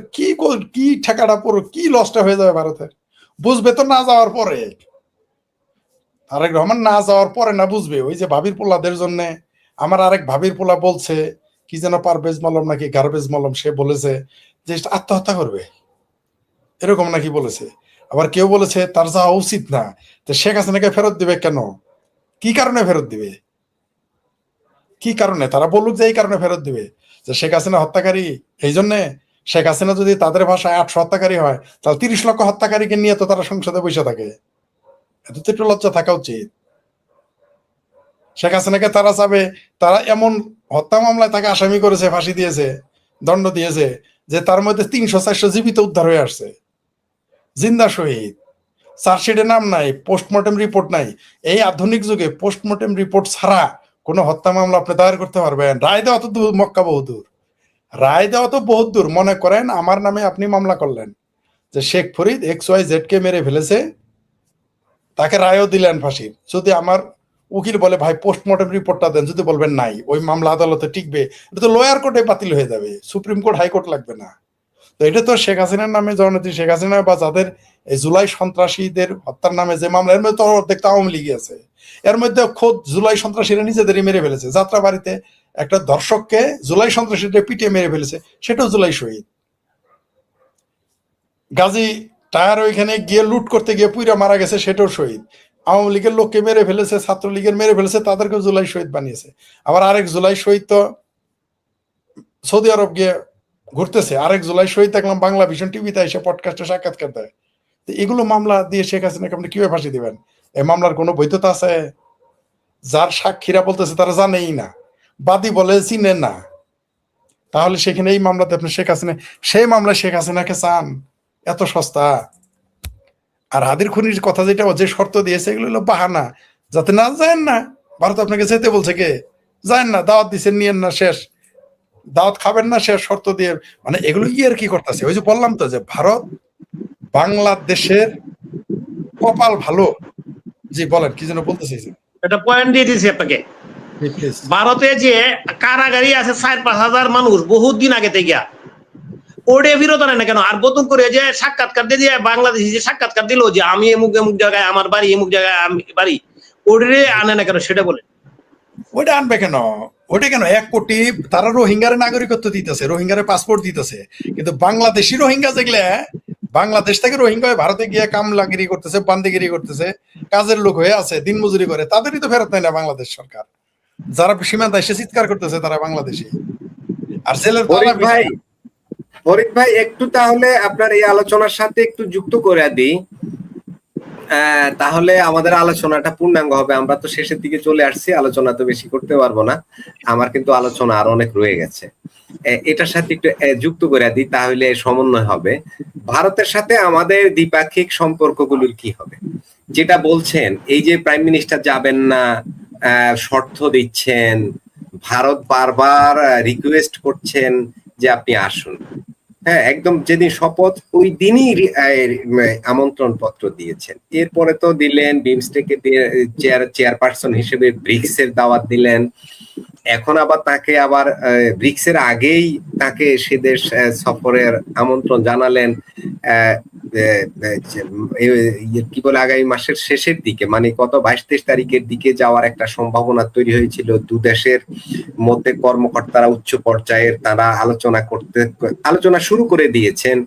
Speaker 1: কি ঠেকাটা পুরো কি লসটা হয়ে যাবে ভারতের, বুঝবে তো না যাওয়ার পরে। তারেক রহমান না যাওয়ার পরে না বুঝবে। ওই যে ভাবির পোলাদের জন্য, আমার আরেক ভাবির পোলা বলছে কি যেন পারভেজ মলম নাকি গার্বেজ মলম, সে বলেছে যে আত্মহত্যা করবে, এরকম নাকি বলেছে। আবার কেউ বলেছে তার যাওয়া উচিত না। তো শেখ হাসিনাকে ফেরত দিবে কেন? কি কারণে ফেরত দিবে? কি কারণে? তারা বলুক যে এই কারণে ফেরত দিবে, যে শেখ হাসিনা হত্যাকারী। এই জন্যে শেখ হাসিনা যদি তাদের ভাষায় 800 হত্যাকারী হয়, তাহলে 30 লক্ষ হত্যাকারীকে নিয়ে তো তারা সংসদে বসে থাকে। এত তো একটু লজ্জা থাকা উচিত। শেখ হাসিনাকে তারা চাবে, তারা এমন হত্যা মামলায় তাকে আসামি করেছে, ফাঁসি দিয়েছে, দণ্ড দিয়েছে, যে তার মধ্যে 300-400 জীবিত উদ্ধার হয়ে আসছে, জিন্দা শহীদ। চার্জশিটে নাম নাই, পোস্টমর্টেম রিপোর্ট নাই। এই আধুনিক যুগে পোস্টমর্টেম রিপোর্ট ছাড়া কোনো হত্যা মামলা আপনি দায়ের করতে পারবেন? রায় দেওয়া তো মক্কা বহুদূর, রায় দেওয়া তো বহুত দূর। মনে করেন আমার নামে আপনি মামলা করলেন যে শেখ ফরিদ XYZ কে মেরে ফেলেছে, তাকে রায়ও দিলেন ফাঁসির। যদি আমার উকিল বলে ভাই পোস্টমর্টেম রিপোর্টটা দেন, যদি বলবেন নাই, ওই মামলা আদালতে টিকবে? এটা তো লোয়ার কোর্টে বাতিল হয়ে যাবে, সুপ্রিম কোর্ট, হাইকোর্ট লাগবে না। তো এটা তো শেখ হাসিনার নামে, জননেত্রী শেখ হাসিনা বা যাদের এই জুলাই সন্ত্রাসীদের হত্যার নামে যে মামলা, এর মধ্যে তো অর্ধেক আওয়ামী লীগ আছে। এর মধ্যে খোদ জুলাই সন্ত্রাসীরা নিজেদেরই মেরে ফেলেছে। যাত্রা বাড়িতে একটা দর্শককে জুলাই সন্ত্রাসীদের পিটিয়ে মেরে ফেলেছে, সেটাও জুলাই শহীদ। গাজী টায়ার ওইখানে গিয়ে লুট করতে গিয়ে পুইরা মারা গেছে, সেটাও শহীদ। আওয়ামী লীগের লোককে মেরে ফেলেছে, ছাত্রলীগের মেরে ফেলেছে, তাদেরকেও জুলাই শহীদ বানিয়েছে। আবার আরেক জুলাই শহীদ তো সৌদি আরব গিয়ে ঘুরতেছে। আরেক জুলাই শহীদ দেখলাম বাংলা ভিশন টিভিতে এসে পডকাস্টে সাক্ষাৎকার দেয়। তো এগুলো মামলা দিয়ে শেখ হাসিনাকে আপনি কিভাবে ফাঁসি দিবেন? এই মামলার কোনো বৈধতা আছে? যার সাক্ষীরা বলতেছে তারা জানেই না, বাদী বলে চিনে না, তাহলে সেখানে এই মামলাতে আপনি শেখ হাসিনা, সেই মামলায় শেখ হাসিনাকে চান? এত সস্তা। আর হাদির খুনির কথা যেটা, যে শর্ত দিয়েছে, এগুলো হলো বাহানা, যাতে না যায় না। ভারত আপনাকে যেতে বলছে, কে যায় না, দাওয়াত দিচ্ছেন, নিয়েন না, শেষ। দাওয়াত খাবেন না, শেষ, শর্ত দিয়ে। মানে এগুলো আর কি করতেছে? ওই যে বললাম তো যে ভারত বাংলাদেশের কপাল ভালো। জি বলেন, কি যেন বলতে চাইছেন?
Speaker 3: এটা পয়েন্ট দিয়ে দিয়েছি আপনাকে। ভারতে যে কারাগারি আছে 4-5 হাজার মানুষ বহুত দিন আগে থেকে, ওরে বিরত না কেন? আর নতুন করে যে সাক্ষাৎকার দিয়ে বাংলাদেশি যে সাক্ষাৎকার দিল যে আমি এমুক এমুক জায়গায় আমার বাড়ি, এমুক জায়গায় আমি বাড়ি, ওরে আনে না কেন সেটা বলে।
Speaker 1: ওইটা আনবে কেন? ওইটা কেন 1 কোটি তারা রোহিঙ্গার নাগরিকত্ব দিতেছে, রোহিঙ্গার পাসপোর্ট দিতেছে, কিন্তু বাংলাদেশি রোহিঙ্গা যেগুলা বাংলাদেশ থেকে রোহিঙ্গা হয়ে ভারতে গিয়ে কামলাগিরি করতেছে, বান্দিগিরি করতেছে, কাজের লোক হয়ে আছে, দিনমজুরি করে, তাদেরই তো ফেরত নেয় না বাংলাদেশ সরকার। যারা সীমান্তে এসে চিৎকার করতেছে তারা বাংলাদেশি। আর জেলের
Speaker 2: ফরিদ ভাই একটু তাহলে আপনার এই আলোচনার সাথে একটু যুক্ত করে দিই, তাহলে আমাদের আলোচনাটা পূর্ণাঙ্গ হবে। আমরা তো শেষের দিকে চলে আসছি, আলোচনা তো বেশি করতে পারবো না, আমার কিন্তু আলোচনা আরো অনেক রয়ে গেছে। এটার সাথে একটু যুক্ত করে দিই, তাহলে সমন্বয় হবে। ভারতের সাথে আমাদের দ্বিপাক্ষিক সম্পর্কগুলোর কি হবে, যেটা বলছেন এই যে প্রাইম মিনিস্টার যাবেন না, শর্ত দিচ্ছেন, ভারত বারবার রিকোয়েস্ট করছেন যে আপনি আসুন। হ্যাঁ, একদম যেদিন শপথ ওই দিনই আমন্ত্রণ পত্র দিয়েছেন। এরপরে তো দিলেন বিমস্টেকের চেয়ারপারসন হিসেবে ব্রিক্স এর দাওয়াত দিলেন। এখন আবার তাকে আবার ব্রিক্স এর আগেই তাকে সে দেশ সফরের আমন্ত্রণ জানালেন। কি বলে, আগামী মাসের শেষের দিকে, মানে কত 22-23 তারিখের দিকে যাওয়ার একটা সম্ভাবনা তৈরি হয়েছিল। দু দেশের মধ্যে কর্মকর্তারা উচ্চ পর্যায়ের তারা আলোচনা শুরু করে দিয়েছেন।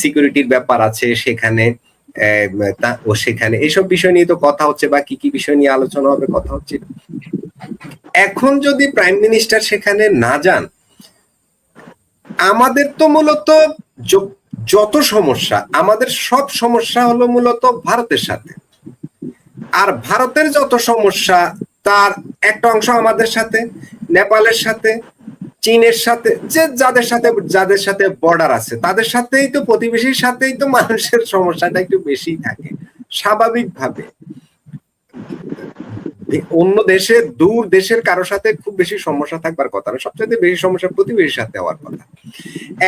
Speaker 2: সিকিউরিটির ব্যাপার আছে সেখানে, সেখানে এইসব বিষয় নিয়ে তো কথা হচ্ছে, বা কি কি বিষয় নিয়ে আলোচনা হবে কথা হচ্ছে। এখন যদি প্রাইম মিনিস্টার সেখানে না যান, আমাদের তো মূলত যত সমস্যা, আমাদের সব সমস্যা হলো মূলত ভারতের সাথে। আর ভারতের যত সমস্যা তার একটা অংশ আমাদের সাথে, নেপালের সাথে, চীনের সাথে, যাদের সাথে বর্ডার আছে তাদের সাথেই তো, প্রতিবেশীর সাথেই তো মানুষের সমস্যাটা একটু বেশি থাকে স্বাভাবিকভাবে। অন্য দেশের, দূর দেশের কারো সাথে খুব বেশি সমস্যা থাকবার কথা না, সবচেয়ে বেশি সমস্যা প্রতিবেশীর সাথে হওয়ার কথা।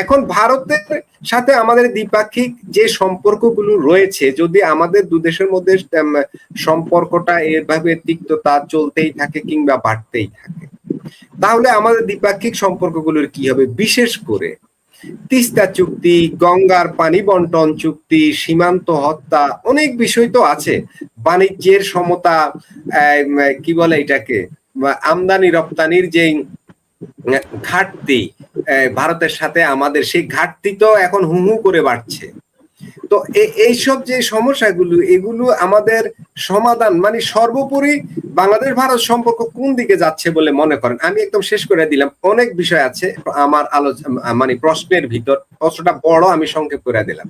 Speaker 2: এখন ভারতের সাথে আমাদের দ্বিপাক্ষিক যে সম্পর্কগুলো রয়েছে, যদি আমাদের দু দেশের মধ্যে সম্পর্কটা এভাবে তিক্ততা চলতেই থাকে কিংবা বাড়তেই থাকে, তাহলে আমাদের দ্বিপাক্ষিক সম্পর্কগুলোর কি হবে? বিশেষ করে তিস্তা চুক্তি, গঙ্গার পানি বন্টন চুক্তি, সীমান্ত হত্যা, অনেক বিষয় তো আছে। বাণিজ্যের সমতা, কি বলে এটাকে, আমদানি রপ্তানির যে ঘাটতি ভারতের সাথে আমাদের, সেই ঘাটতি তো এখন হু হু করে বাড়ছে। তো এইসব যে সমস্যাগুলো, এগুলো আমাদের সমাধান, মানে সর্বোপরি বাংলাদেশ ভারত সম্পর্ক কোন দিকে যাচ্ছে বলে মনে করেন? আমি একদম শেষ করে দিলাম, অনেক বিষয় আছে আমার মানে প্রশ্নের ভিতর, প্রশ্নটা বড়, আমি সংক্ষেপ করে দিলাম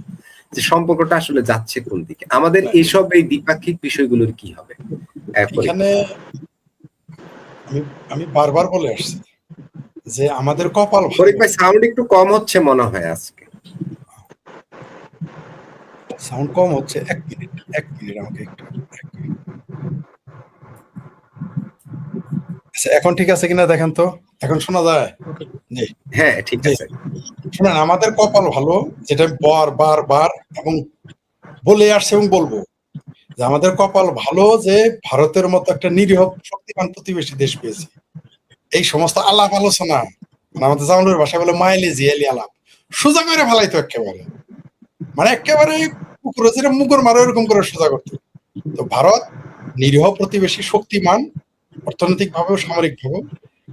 Speaker 2: যে সম্পর্কটা আসলে যাচ্ছে কোন দিকে, আমাদের এইসব এই দ্বিপাক্ষিক বিষয়গুলোর কি হবে।
Speaker 1: এখানে আমি বারবার বলে আসছি যে আমাদের কপাল।
Speaker 2: ফরিদ ভাই সাউন্ড একটু কম হচ্ছে মনে হয় আজকে।
Speaker 1: সাউন্ড কম হচ্ছে, এক মিনিট আমাকে একটু। আচ্ছা, এখন ঠিক আছে কিনা দেখেন তো, এখন শোনা যায়? জি
Speaker 2: হ্যাঁ ঠিক আছে।
Speaker 1: শুনেন, আমাদের কপাল ভালো, যেটা বারবার এবং বলে আসছে এবং বলবো, যে আমাদের কপাল ভালো যে ভারতের মতো একটা নিরীহ শক্তিমান প্রতিবেশী দেশ পেয়েছি। এই সমস্ত আলাপ আলোচনা, মানে আমাদের জামানুর ভাষায় বলে মাইলেজি এলি আলাপ, সোজা করে ফেলাইতো একেবারে, মানে একেবারে পুকুরে যেটা মুগুর মারো এরকম করে সোজা করতো। তো ভারত নিরীহ প্রতিবেশী, শক্তিমান অর্থনৈতিক ভাবেও সামরিক ভাবেও,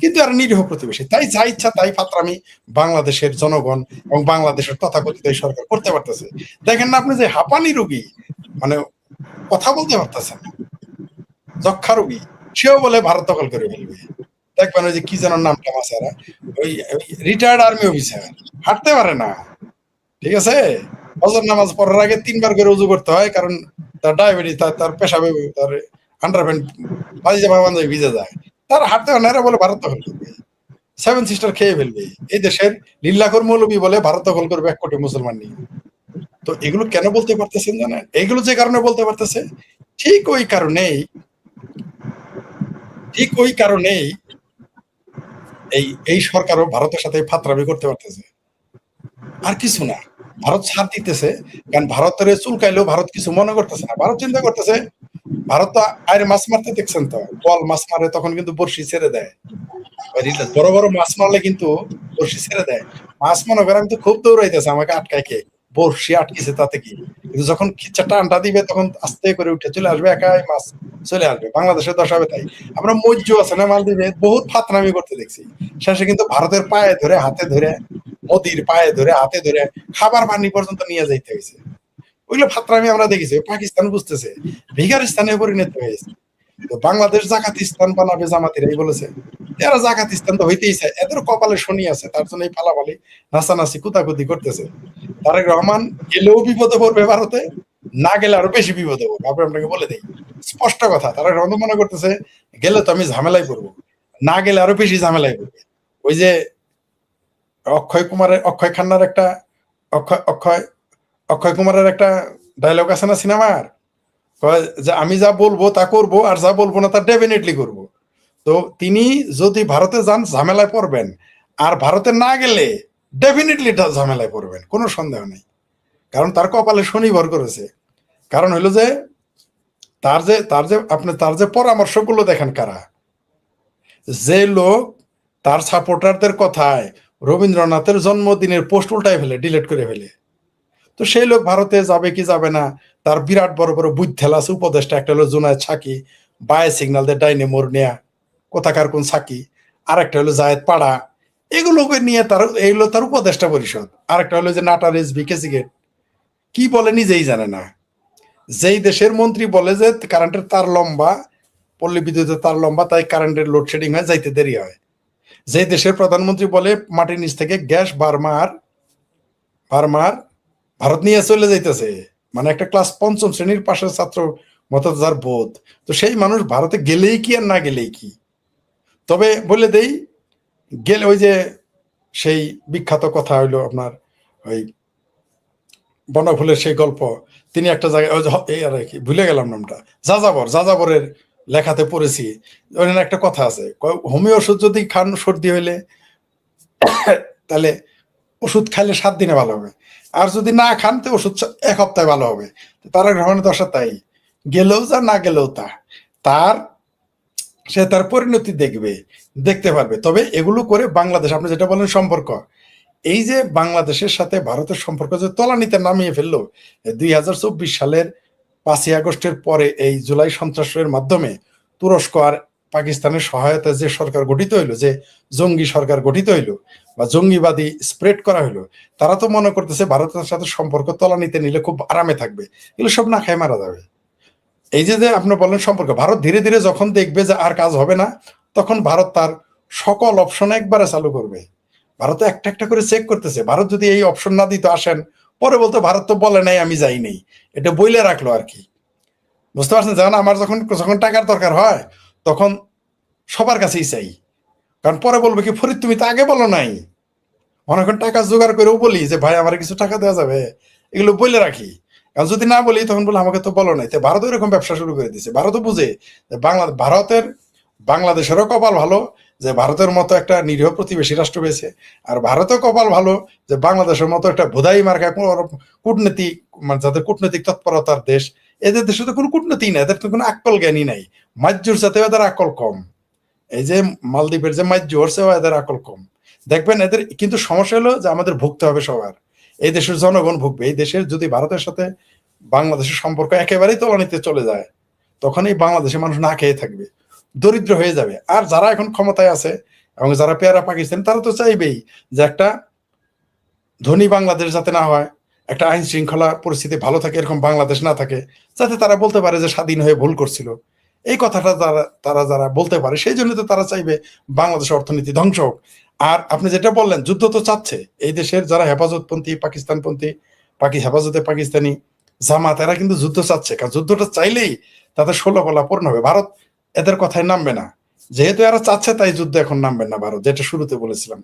Speaker 1: কিন্তু আর নিরীহ প্রতিবেশী, তাই যা ইচ্ছা তাই ফাত্রামি বাংলাদেশের জনগণ এবং বাংলাদেশের তথাকথিত সরকার করতে পারতেছে। দেখেন না আপনি, যে হাঁপানি রোগী, মানে কথা বলতে পারতেছেন, যক্ষা রোগী, সেও বলে ভারত দখল করে ফেলবে। দেখবেন ওই যে কি যেন নামটা মাসারা, ওই রিটায়ার্ড আর্মি অফিসার, হাঁটতে পারে না, ঠিক আছে, ফজর নামাজ পড়ার আগে 3 বার করে উযু করতে হয়, কারণ তার ডায়াবেটিস, তার পেশাবে, তার আন্ডারপ্যান্ট পায়জামা পাঞ্জাবি ভিজে যায়, তার হাঁটতে পারে না, এরা বলে ভারত দখল করবে, 7 সিস্টার খেয়ে ফেলবে। এই দেশের লিল্লাখোর মৌলবী বলে ভারত দখল করবে 1 কোটি মুসলমান নিয়ে। তো এগুলো কেন বলতে পারতেছেন জানেন? এগুলো যে কারণে বলতে পারতেছে, ঠিক ওই কারণেই এই সরকারও ভারতের সাথে ফাত্রামি করতে পারতেছে, আর কিছু না। ভারত ছাড় দিতেছে, কারণ ভারতের চুলকাইলেও ভারত কিছু মনে করতেছে না। ভারত চিন্তা করতেছে, ভারত তো আরে মাছ মারতে দেখছেন তো, বল মাছ মারে তখন কিন্তু বড়শি ছেড়ে দেয়, বড় বড় মাছ মারলে কিন্তু বড়শি ছেড়ে দেয়। মাছ মনে করে আমি তো খুব দৌড়াইতেছে, আমাকে আটকায় কে, বড়শি আটকেছে তাতে কি, কিন্তু যখন খিচ্চা টানটা দিবে তখন আস্তে করে উঠে চলে আসবে, একাই মাছ চলে আসবে, বাংলাদেশের দশা হবে তাই। আমরা মজ্জু আছে না মালদ্বীপে, বহুত ফাতনামি করতে দেখছি, শেষে কিন্তু ভারতের পায়ে ধরে হাতে ধরে, মোদির পায়ে ধরে হাতে ধরে খাবার পানি পর্যন্ত নিয়ে যাইতে হয়েছে। ওইগুলো ফাতরামি আমরা দেখেছি। পাকিস্তান বুঝতেছে ভিগারিস্তানে পরিণত হয়েছে। তো বাংলাদেশ জাকাতিস্তান বানাবে জামাতিরাই বলেছে, এরা জাকাতিস্তান তো হইতেই চায়, এদের কপালে শনি আছে, তার জন্য এই পালাপালি নাচানাচি কুতাকুতি করতেছে। তারেক রহমান গেলেও বিপদে পড়বে ভারতে, না গেলে আরো বেশি বিপদে পড়বে। আপনি আপনাকে বলে দিই স্পষ্ট কথা, তারেক রহমান মনে করতেছে গেলে তো আমি ঝামেলায় পড়বো, না গেলে আরো বেশি ঝামেলায় পড়বে। ওই যে অক্ষয় খান্নার একটা অক্ষয় অক্ষয় অক্ষয় কুমারের একটা ডায়লগ আছে না সিনেমার, যে আমি যা বলবো তা করবো, আর যা বলবো না তা ডেফিনেটলি করবো। তো তিনি যদি ভারতে যান ঝামেলায় পড়বেন, আর ভারতে না গেলে ডেফিনেটলি ঝামেলায় পড়বেন, কোনো সন্দেহ নেই। কারণ তার কপালে শনি ভর করেছে। কারণ হইলো যে তার যে পরামর্শগুলো দেখেন কারা, যে লোক তার সাপোর্টারদের কথায় রবীন্দ্রনাথের জন্মদিনের পোস্ট উল্টায় ফেলে, ডিলিট করে ফেলে, তো সেই লোক ভারতে যাবে কি যাবে না, তার বিরাট বড় বড় বুদ্ধেলা আছে উপদেষ্টা, একটা হলো জুনায়েদ সাকি, বায়ে সিগন্যাল দিয়ে ডাইনে মোড় নেয়া, কোথাকার কোন সাকি, আর একটা হলো জায়েদ পাড়া, এগুলোকে নিয়ে এইগুলো তার উপদেষ্টা পরিষদ। আর একটা হলো যে নাটা রেজবি কেসিগেট, কি বলে নিজেই জানে না। যেই দেশের মন্ত্রী বলে যে কারেন্টের তার লম্বা, পল্লী বিদ্যুতের তার লম্বা, তাই কারেন্টের লোডশেডিং হয়, যাইতে দেরি হয়। যেই দেশের প্রধানমন্ত্রী বলে মাটির নিচ থেকে গ্যাস বারমার ভারত নিয়ে চলে যাইতেছে, মানে একটা ক্লাস পঞ্চম শ্রেণীর পাশের ছাত্র মতো যার বোধ, তো সেই মানুষ ভারতে গেলেই কি আর না গেলেই কি। তবে বলে দেই, গেলে ওই যে সেই বিখ্যাত কথা হইলো আপনার ওই বনফুলের সেই গল্প, তিনি একটা জায়গায় কি ভুলে গেলাম নামটা, যাযাবরের লেখাতে পড়েছি, ওখানে একটা কথা আছে, হোমিও ওষুধ যদি খান সর্দি হইলে তাহলে ওষুধ খাইলে 7 দিনে ভালো হবে, আর যদি না খান তো ওষুধ 1 সপ্তাহে ভালো হবে। তারা গ্রহণের দশা তাই, গেলেও যা না গেলেও সে তার পরিণতি দেখতে পারবে। তবে এগুলো করে বাংলাদেশ, আপনি যেটা বলেন সম্পর্ক, এই যে বাংলাদেশের সাথে ভারতের সম্পর্ক যে তলানিতে নামিয়ে ফেললো 2024 সালের 5ই আগস্টের পরে, এই জুলাই সন্ত্রাসের মাধ্যমে তুরস্ক আর পাকিস্তানের সহায়তায় যে সরকার গঠিত হইলো, যে জঙ্গি সরকার গঠিত হইলো বা জঙ্গিবাদী স্প্রেড করা হইলো, তারা তো মনে করতেছে ভারতের সাথে সম্পর্ক তলানিতে নিলে খুব আরামে থাকবে, এগুলো সব না খায় মারা যাবে। এই যে আপনি বলেন সম্পর্ক, ভারত ধীরে ধীরে যখন দেখবে যে আর কাজ হবে না, তখন ভারত তার সকল অপশন একবারে চালু করবে। ভারত একটা একটা করে চেক করতেছে। ভারত যদি এই অপশন না দিত, আসেন, পরে বলতো ভারত তো বলে নাই, আমি যাই নাই, এটা বইলে রাখলো আর কি। বুঝতে পারছেন? যেমন আমার যখন টাকার দরকার হয়, তখন সবার কাছেই চাই, কারণ পরে বলবে কি, ফরিদ তুমি তো আগে বলো নাই। অনেকক্ষণ টাকা জোগাড় করেও বলি যে ভাই আমার কিছু টাকা দেওয়া যাবে, এগুলো বলে রাখি। কারণ যদি না বলি, তখন বলে আমাকে তো বলো নাই। তো ভারত এরকম ব্যবসা শুরু করে দিচ্ছে। ভারতও বুঝে যে বাংলাদেশেরও কপাল ভালো যে ভারতের মতো একটা নিরীহ প্রতিবেশী রাষ্ট্র পেয়েছে, আর ভারতের কপাল ভালো যে বাংলাদেশের মতো একটা ভোদাই মার্কা কূটনীতি, মানে যাদের কূটনৈতিক তৎপরতার দেশ, এদের দেশে তো কোনো কূটনীতি নাই, এদের তো কোনো আকল জ্ঞানী নাই। মাজ্জুর সাথে এদের আকল কম। এই যে মালদ্বীপের যে মাজ্জু ওর সেও এদের আকল কম। দেখবেন এদের কিন্তু সমস্যা হলো যে আমাদের ভুগতে হবে সবার, এই দেশের জনগণ ভুগবে। এই দেশের যদি ভারতের সাথে বাংলাদেশের সম্পর্ক একেবারেই তলানিতে চলে যায়, তখন এই বাংলাদেশের মানুষ না খেয়ে থাকবে, দরিদ্র হয়ে যাবে। আর যারা এখন ক্ষমতায় আছে এবং যারা পেয়ারা পাকিস্তান, তারা তো চাইবেই যে একটা ধনী বাংলাদেশ যাতে না হয়, একটা আইন শৃঙ্খলা পরিস্থিতি ভালো থাকে, এরকম বাংলাদেশ না থাকে, যাতে তারা বলতে পারে যে স্বাধীন হয়ে ভুল করছিল। এই কথাটা তারা যারা বলতে পারে, সেই জন্য তো তারা চাইবে বাংলাদেশের অর্থনীতি ধ্বংস হোক। আর আপনি যেটা বললেন, যুদ্ধ তো চাচ্ছে এই দেশের যারা হেফাজতপন্থী, পাকিস্তানপন্থী, হেফাজতে পাকিস্তানি, জামাত, এরা কিন্তু যুদ্ধ চাচ্ছে। কারণ যুদ্ধটা চাইলেই তাদের 16 কলা পূর্ণ হবে। ভারত এদের কথায় নামবে না, যেহেতু এরা চাচ্ছে, তাই যুদ্ধ এখন নামবেন না ভারত, যেটা শুরুতে বলেছিলাম।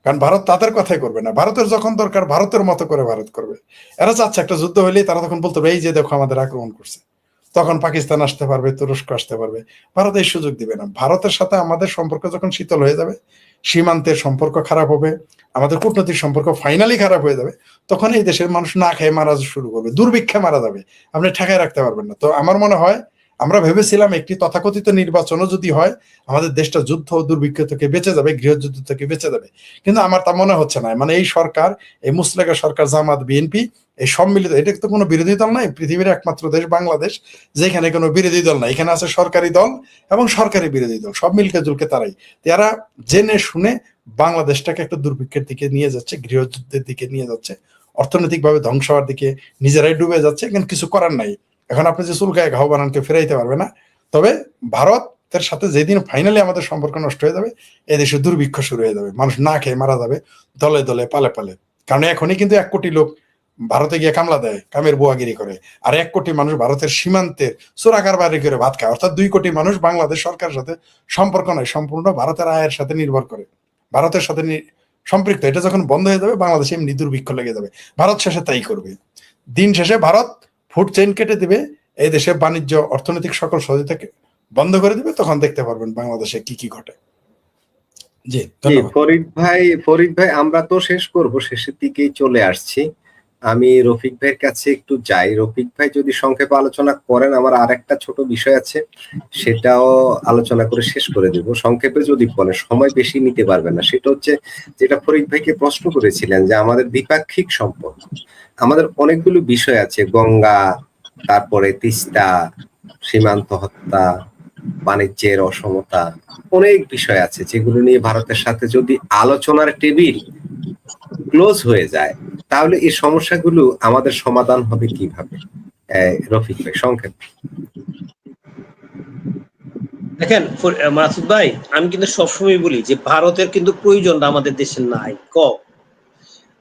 Speaker 1: কারণ ভারত তাদের কথাই করবে না, ভারতের যখন দরকার ভারতের মতো করে ভারত করবে। এরা চাচ্ছে একটা যুদ্ধ হইলেই তারা তখন বলতে হবে এই যে দেখো আমাদের আক্রমণ করছে, তখন পাকিস্তান আসতে পারবে, তুরস্ক আসতে পারবে। ভারত এই সুযোগ দিবে না। ভারতের সাথে আমাদের সম্পর্ক যখন শীতল হয়ে যাবে, সীমান্তের সম্পর্ক খারাপ হবে, আমাদের কূটনৈতিক সম্পর্ক ফাইনালি খারাপ হয়ে যাবে, তখন এই দেশের মানুষ না খেয়ে মারা শুরু করবে, দুর্ভিক্ষে মারা যাবে, আপনি ঠেকায় রাখতে পারবেন না। তো আমার মনে হয় আমরা ভেবেছিলাম একটি তথাকথিত নির্বাচনও যদি হয় আমাদের দেশটা যুদ্ধ ও দুর্ভিক্ষ থেকে বেঁচে যাবে, গৃহযুদ্ধ থেকে বেঁচে যাবে, কিন্তু আমার তা মনে হচ্ছে না। মানে এই সরকার, এই মুসলেকা সরকার, জামাত, বিএনপি, এই সম্মিলিত, এটা তো কোনো বিরোধী দল নাই, পৃথিবীর একমাত্র দেশ বাংলাদেশ যেখানে কোনো বিরোধী দল নাই। এখানে আছে সরকারি দল এবং সরকারি বিরোধী দল, সব মিলকে জুলকে তারাই, তারা জেনে শুনে বাংলাদেশটাকে একটা দুর্ভিক্ষের দিকে নিয়ে যাচ্ছে, গৃহযুদ্ধের দিকে নিয়ে যাচ্ছে, অর্থনৈতিকভাবে ধ্বংস হওয়ার দিকে নিজেরাই ডুবে যাচ্ছে। এখানে কিছু করার নাই। এখন আপনি যে চুলকায় ঘাও বানান কেউ ফেরাইতে পারবে না। তবে ভারতের সাথে যেদিন ফাইনালি আমাদের সম্পর্ক নষ্ট হয়ে যাবে, এদেশে দুর্ভিক্ষ শুরু হয়ে যাবে, মানুষ না খেয়ে মারা যাবে দলে দলে, পালে পালে। কারণ এখনই কিন্তু 1 কোটি লোক ভারতে গিয়ে কামলা দেয়, কামের বুয়াগিরি করে, আর 1 কোটি মানুষ ভারতের সীমান্তের চোরাকার বাড়ি করে ভাত খায়। অর্থাৎ 2 কোটি মানুষ বাংলাদেশ সরকারের সাথে সম্পর্ক নয়, সম্পূর্ণ ভারতের আয়ের সাথে নির্ভর করে, ভারতের সাথে সম্পৃক্ত। এটা যখন বন্ধ হয়ে যাবে বাংলাদেশে এমনি দুর্ভিক্ষ লেগে যাবে। ভারত শেষে তাই করবে। দিন শেষে ভারত ফুড চেইন কেটে দিবে, এই দেশে বাণিজ্য অর্থনৈতিক সকল সহযোগিতাকে বন্ধ করে দিবে। তখন দেখতে পারবেন বাংলাদেশে কি কি ঘটে। জি ধন্যবাদ।
Speaker 2: ফরিদ ভাই আমরা তো শেষ করব, শেষের দিকেই চলে আসছি। আমি রফিক ভাইয়ের কাছে একটু যাই। রফিক ভাই যদি সংক্ষেপে আলোচনা করেন, আমার আরেকটা ছোট বিষয় আছে, সেটাও আলোচনা করে শেষ করে দেব। সংক্ষেপে যদি বলেন, সময় বেশি নিতে পারবেন না। সেটা হচ্ছে যেটা ফরিদ ভাইকে প্রশ্ন করেছিলেন যে আমাদের দ্বিপাক্ষিক সম্পর্ক, আমাদের অনেকগুলো বিষয় আছে, গঙ্গা, তারপরে তিস্তা, সীমান্ত হত্যা, বাণিজ্যের অসমতা, অনেক বিষয় আছে যেগুলো নিয়ে ভারতের সাথে যদি আলোচনার টেবিল ক্লোজ হয়ে যায়, তাহলে এই সমস্যাগুলো আমাদের সমাধান হবে কিভাবে? রফিক ভাই সংক্ষেপ।
Speaker 3: দেখেন মাসুদ ভাই, আমি কিন্তু সবসময় বলি যে ভারতের কিন্তু প্রয়োজনটা আমাদের দেশে নাই, কম।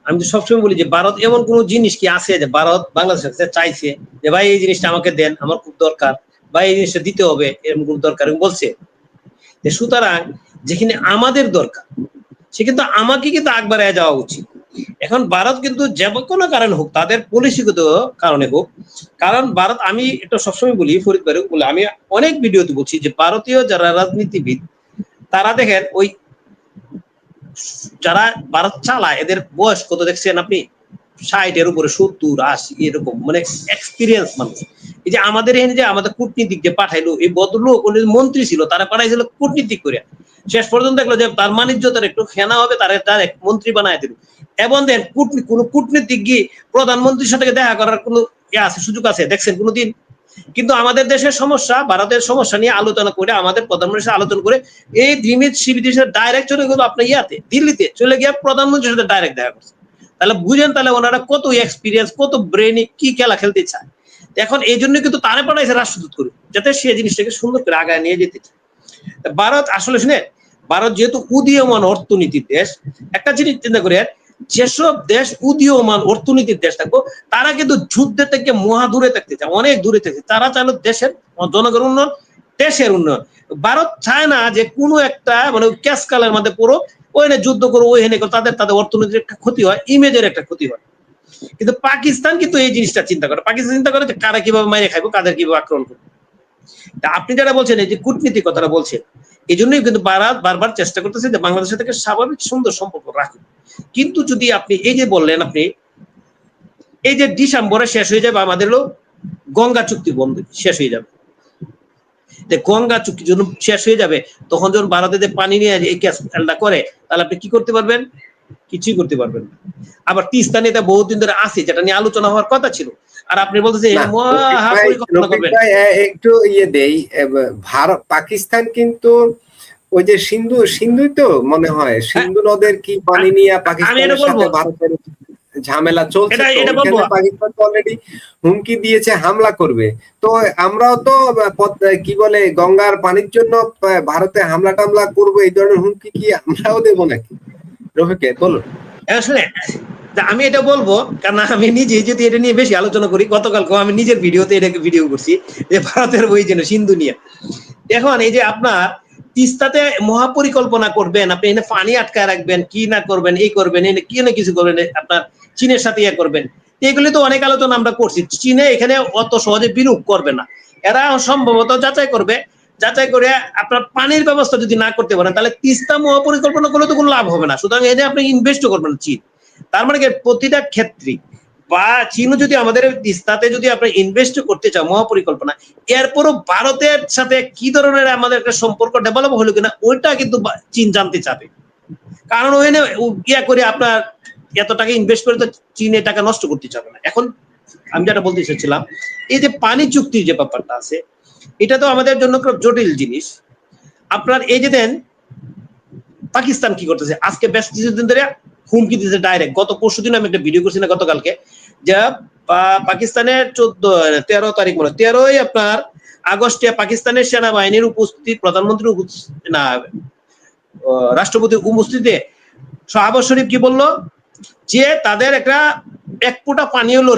Speaker 3: আমি তো সবসময় বলি যে ভারত এমন কোন জিনিস কি আছে যে ভারত বাংলাদেশের কাছে চাইছে যে ভাই এই জিনিসটা আমাকে দেন, আমার খুব দরকার, বা এই জিনিসটা দিতে হবে, এরকম খুব দরকার বলছে। সুতরাং যেখানে আমাদের দরকার সে কিন্তু আমাকে কিন্তু আগ বাড়ায় যাওয়া উচিত। এখন ভারত কিন্তু যে কোনো কারণে হোক, তাদের পলিসিগত কারণে হোক, কারণ ভারত, আমি এটা সবসময় বলি, ফরিদ ভাই বলে আমি অনেক ভিডিওতে বলছি যে ভারতীয় যারা রাজনীতিবিদ তারা দেখেন ওই যারা ভারত চালায় এদের বয়স কত দেখছেন আপনি? 60-এর উপরে, 70-80 এরকম, মানে এক্সপিরিয়েন্স মানুষ। এই যে আমাদের এখানে যে আমাদের কূটনীতিক যে পাঠাইলো, এই ভদ্রলোক মন্ত্রী ছিল, তারা পাঠাইছিল কূটনীতিক করে, শেষ পর্যন্ত দেখলো যে তার বাণিজ্যতার একটু খেনা হবে, তারা ডাইরেক্ট মন্ত্রী বানায় দিল। এবং দেন কোন কূটনীতিক গিয়ে প্রধানমন্ত্রীর সাথে দেখা করার কোন আছে, সুযোগ আছে দেখছেন কোনোদিন? কিন্তু আমাদের দেশের সমস্যা, ভারতের সমস্যা নিয়ে আলোচনা করে, আমাদের প্রধানমন্ত্রীর সাথে আলোচনা করে এই ত্রিমিত শিবিরের সাথে ডাইরেক্ট চলে গেল আপনার ইয়াতে, দিল্লিতে চলে গিয়ে প্রধানমন্ত্রীর সাথে ডাইরেক্ট দেখা করছে। তাহলে বুঝেন তাহলে ওনারা কত এক্সপিরিয়েন্স, কত ব্রেনি, কি খেলা খেলতে চায়। এখন এই জন্য কিন্তু তারা পাঠাইছে রাষ্ট্রদূত করে, যাতে সে জিনিসটাকে সুন্দর করে আগায় নিয়ে যেতে চায়। ভারত আসলে শুনে, ভারত যেহেতু উদীয়মান অর্থনীতির দেশ, একটা জিনিস চিন্তা করে, যেসব দেশ উদীয়মান অর্থনীতির দেশ থাকবো তারা কিন্তু যুদ্ধের থেকে মহা দূরে থাকতে চায়, অনেক দূরে থাকতে। তারা চাইলো দেশের জনগণের উন্নয়ন, দেশের উন্নয়ন। ভারত চায় না যে কোনো একটা মানে ক্যাসকালের মধ্যে পুরো ওইখানে যুদ্ধ করো, ওইখানে তাদের অর্থনীতির একটা ক্ষতি হয়, ইমেজের একটা ক্ষতি হয়। কিন্তু পাকিস্তান কিন্তু এই জিনিসটা চিন্তা করে, পাকিস্তান চিন্তা করে যে কারা কিভাবে মাইরে খাইবো, কাদের কিভাবে আক্রমণ করবো। তা আপনি যারা বলছেন এই যে কূটনীতিক কথাটা বলছেন, এই জন্যই কিন্তু বারবার চেষ্টা করতেছে যে বাংলাদেশের থেকে স্বাভাবিক সুন্দর সম্পর্ক রাখুন। কিন্তু যদি আপনি এই যে বললেন, আপনি এই যে ডিসেম্বরে শেষ হয়ে যাবে আমাদের গঙ্গা চুক্তি বন্ধ শেষ হয়ে যাবে, গঙ্গা চুক্তি যখন শেষ হয়ে যাবে তখন যখন ভারতে পানি নিয়ে এই ক্যাসটা করে, তাহলে আপনি কি করতে পারবেন? কিছুই করতে পারবেন না। আবার তিস্তা নিয়ে বহুদিন ধরে আছে, যেটা নিয়ে আলোচনা হওয়ার কথা ছিল, আর আপনি বলতেছেন
Speaker 2: একটু ইয়ে দেই। ভারত পাকিস্তান কিন্তু ওই যে সিন্ধুই তো মনে হয়, সিন্ধু নদের কি পানি নিয়ে পাকিস্তানের সাথে ভারতের ঝামেলা চলছে, পাকিস্তান তো অলরেডি হুমকি দিয়েছে হামলা করবে। তো আমরাও তো কি বলে গঙ্গার পানির জন্য ভারতে হামলা টামলা করবো, এই ধরনের হুমকি কি আমরাও দেবো নাকি? রফিক বলুন।
Speaker 3: আসলে আমি এটা বলবো, কারণ আমি নিজে যদি এটা নিয়ে বেশি আলোচনা করি, গতকালকে আমি নিজের ভিডিওতে এটাকে ভিডিও করছি যে ভারতের ওই যেন সিন্ধু নিয়ে। এখন এই যে আপনার তিস্তাতে মহাপরিকল্পনা করবেন, আপনি এনে পানি আটকায় রাখবেন, কি না করবেন, এই করবেন, এনে কি না কিছু করবেন, আপনার চীনের সাথে ইয়ে করবেন, এগুলি তো অনেক আলোচনা আমরা করছি। চীনে এখানে অত সহজে বিনিয়োগ করবে না, এরা সম্ভবত যাচাই করবে, যাচাই করে আপনার পানির ব্যবস্থা যদি না করতে পারেন তাহলে তিস্তা মহাপরিকল্পনা করলে তো কোনো লাভ হবে না। সুতরাং এনে আপনি ইনভেস্ট করবেন চীন। তার মানে প্রতিটা ক্ষেত্রে বা চীনও যদি আমাদের তিস্তাতে যদি আপনার ইনভেস্ট করতে চাও মহাপরিকল্পনা, এরপরও ভারতের সাথে কি ধরনের আমাদের একটা সম্পর্ক ডেভেলপ হলো কিনা ওইটা কিন্তু চীন জানতে চাবে। কারণ ওখানে ইয়া করে আপনার এত টাকা ইনভেস্ট করে তো চীন এই টাকা নষ্ট করতে চাবে না। এখন আমি যেটা বলতে চাচ্ছিলাম, এই যে পানি চুক্তির যে ব্যাপারটা আছে, এটা তো আমাদের জন্য খুব জটিল জিনিস। আপনার এই যে দেন পাকিস্তান কি করতেছে, আজকে বেশ কিছুদিন ধরে হুমকি দিতেছে ডাইরেক্ট। গত পরশুদিন আমি একটা ভিডিও করছি না গতকালকে, যে পাকিস্তানের 13 তারিখ মনে 13ই আপনার আগস্টে পাকিস্তানের সেনাবাহিনীর উপস্থিতি, প্রধানমন্ত্রীর না রাষ্ট্রপতির উপস্থিতিতে শাহবাজ শরীফ কি বললো, যে তাদের একটা 1 ফোঁটা পানি হলো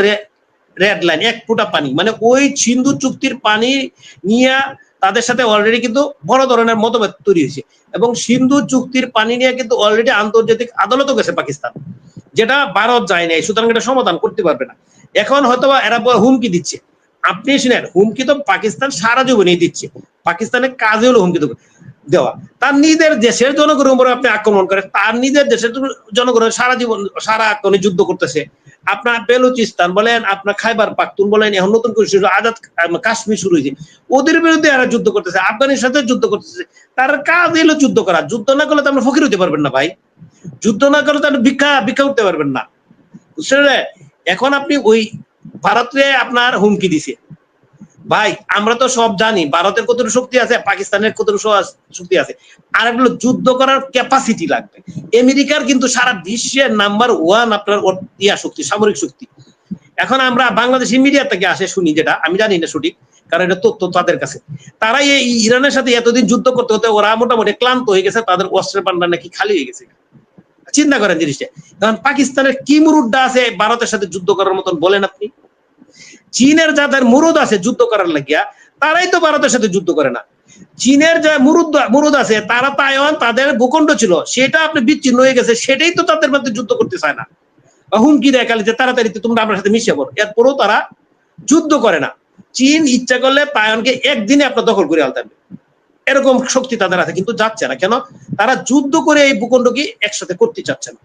Speaker 3: রেড লাইন, 1 ফোঁটা পানি, মানে ওই সিন্ধু চুক্তির পানি নিয়ে তাদের সাথে অলরেডি কিন্তু বড় ধরনের মতভেদ তৈরি হয়েছে। এবং সিন্ধু চুক্তির পানি নিয়ে কিন্তু অলরেডি আন্তর্জাতিক আদালতও গেছে পাকিস্তান, যেটা ভারত যায় নাই, সুতরাং এটা সমাধান করতে পারবে না। এখন হয়তো এরা হুমকি দিচ্ছে, আপনি শুনেন, হুমকি তো পাকিস্তান সারা জীবনই দিচ্ছে, পাকিস্তানের কাজে হলো হুমকি দেওয়া। তার নিজের দেশের জনগণের উপরে আপনি আক্রমণ করে, তার নিজের দেশের জনগণের সারা জীবন সারা আক্রমণে যুদ্ধ করতেছে। আপনার বেলুচিস্তান বলেন, আপনার খাইবার পাখতুন বলেন, এখন নতুন করে আজাদ কাশ্মীর শুরু হয়েছে, ওদের বিরুদ্ধে এরা যুদ্ধ করতেছে, আফগানের সাথে যুদ্ধ করতেছে। তার কাজ এলো যুদ্ধ করা। যুদ্ধ না করলে তো আপনি ফকির হতে পারবেন না ভাই, যুদ্ধ না করলে তো আপনি ভিক্ষা উঠতে পারবেন না, বুঝছেন? এখন আপনি ওই ভারতে আপনার হুমকি দিছে, ভাই আমরা তো সব জানি ভারতের কতটুকু শক্তি আছে, পাকিস্তানের কতটুকু শক্তি আছে, আর এগুলো যুদ্ধ করার ক্যাপাসিটি লাগবে। আমেরিকার কিন্তু সারা বিশ্বের নাম্বার 1 আপনার ইয়া শক্তি, সামরিক শক্তি। এখন আমরা বাংলাদেশি মিডিয়া থেকে আসে শুনি, যেটা আমি জানি না সঠিক, কারণ এটা তথ্য তাদের কাছে। তারা এই ইরানের সাথে এতদিন যুদ্ধ করতে হতে ওরা মোটামুটি ক্লান্ত হয়ে গেছে, তাদের অস্ত্রের ভান্ডার নাকি খালি হয়ে গেছে। চিন্তা করেন জিনিসটা। কারণ পাকিস্তানের কি মুরুডটা আছে ভারতের সাথে যুদ্ধ করার মতন বলেন আপনি? চীনের যাদের মুরুদ আছে যুদ্ধ করার লাগিয়া, তারাই তো ভারতের সাথে যুদ্ধ করে না। চীনের যে মুরুদ আছে, তারা তাইওয়ান তাদের ভূখণ্ড ছিল, সেটা আপনি বিচ্ছিন্ন হয়ে গেছে, সেটাই তো তাদের মধ্যে যুদ্ধ করতে চায় না, হুমকি দেয় খালি যে তাড়াতাড়ি তোমরা আপনার সাথে মিশে পড়ো। এরপরও তারা যুদ্ধ করে না। চীন ইচ্ছা করলে তাইওয়ানকে একদিনে আপনার দখল করে আনতে পারবে, এরকম শক্তি তাদের আছে, কিন্তু যাচ্ছে না কেন? তারা যুদ্ধ করে এই ভূখণ্ডকে একসাথে করতে চাচ্ছে না।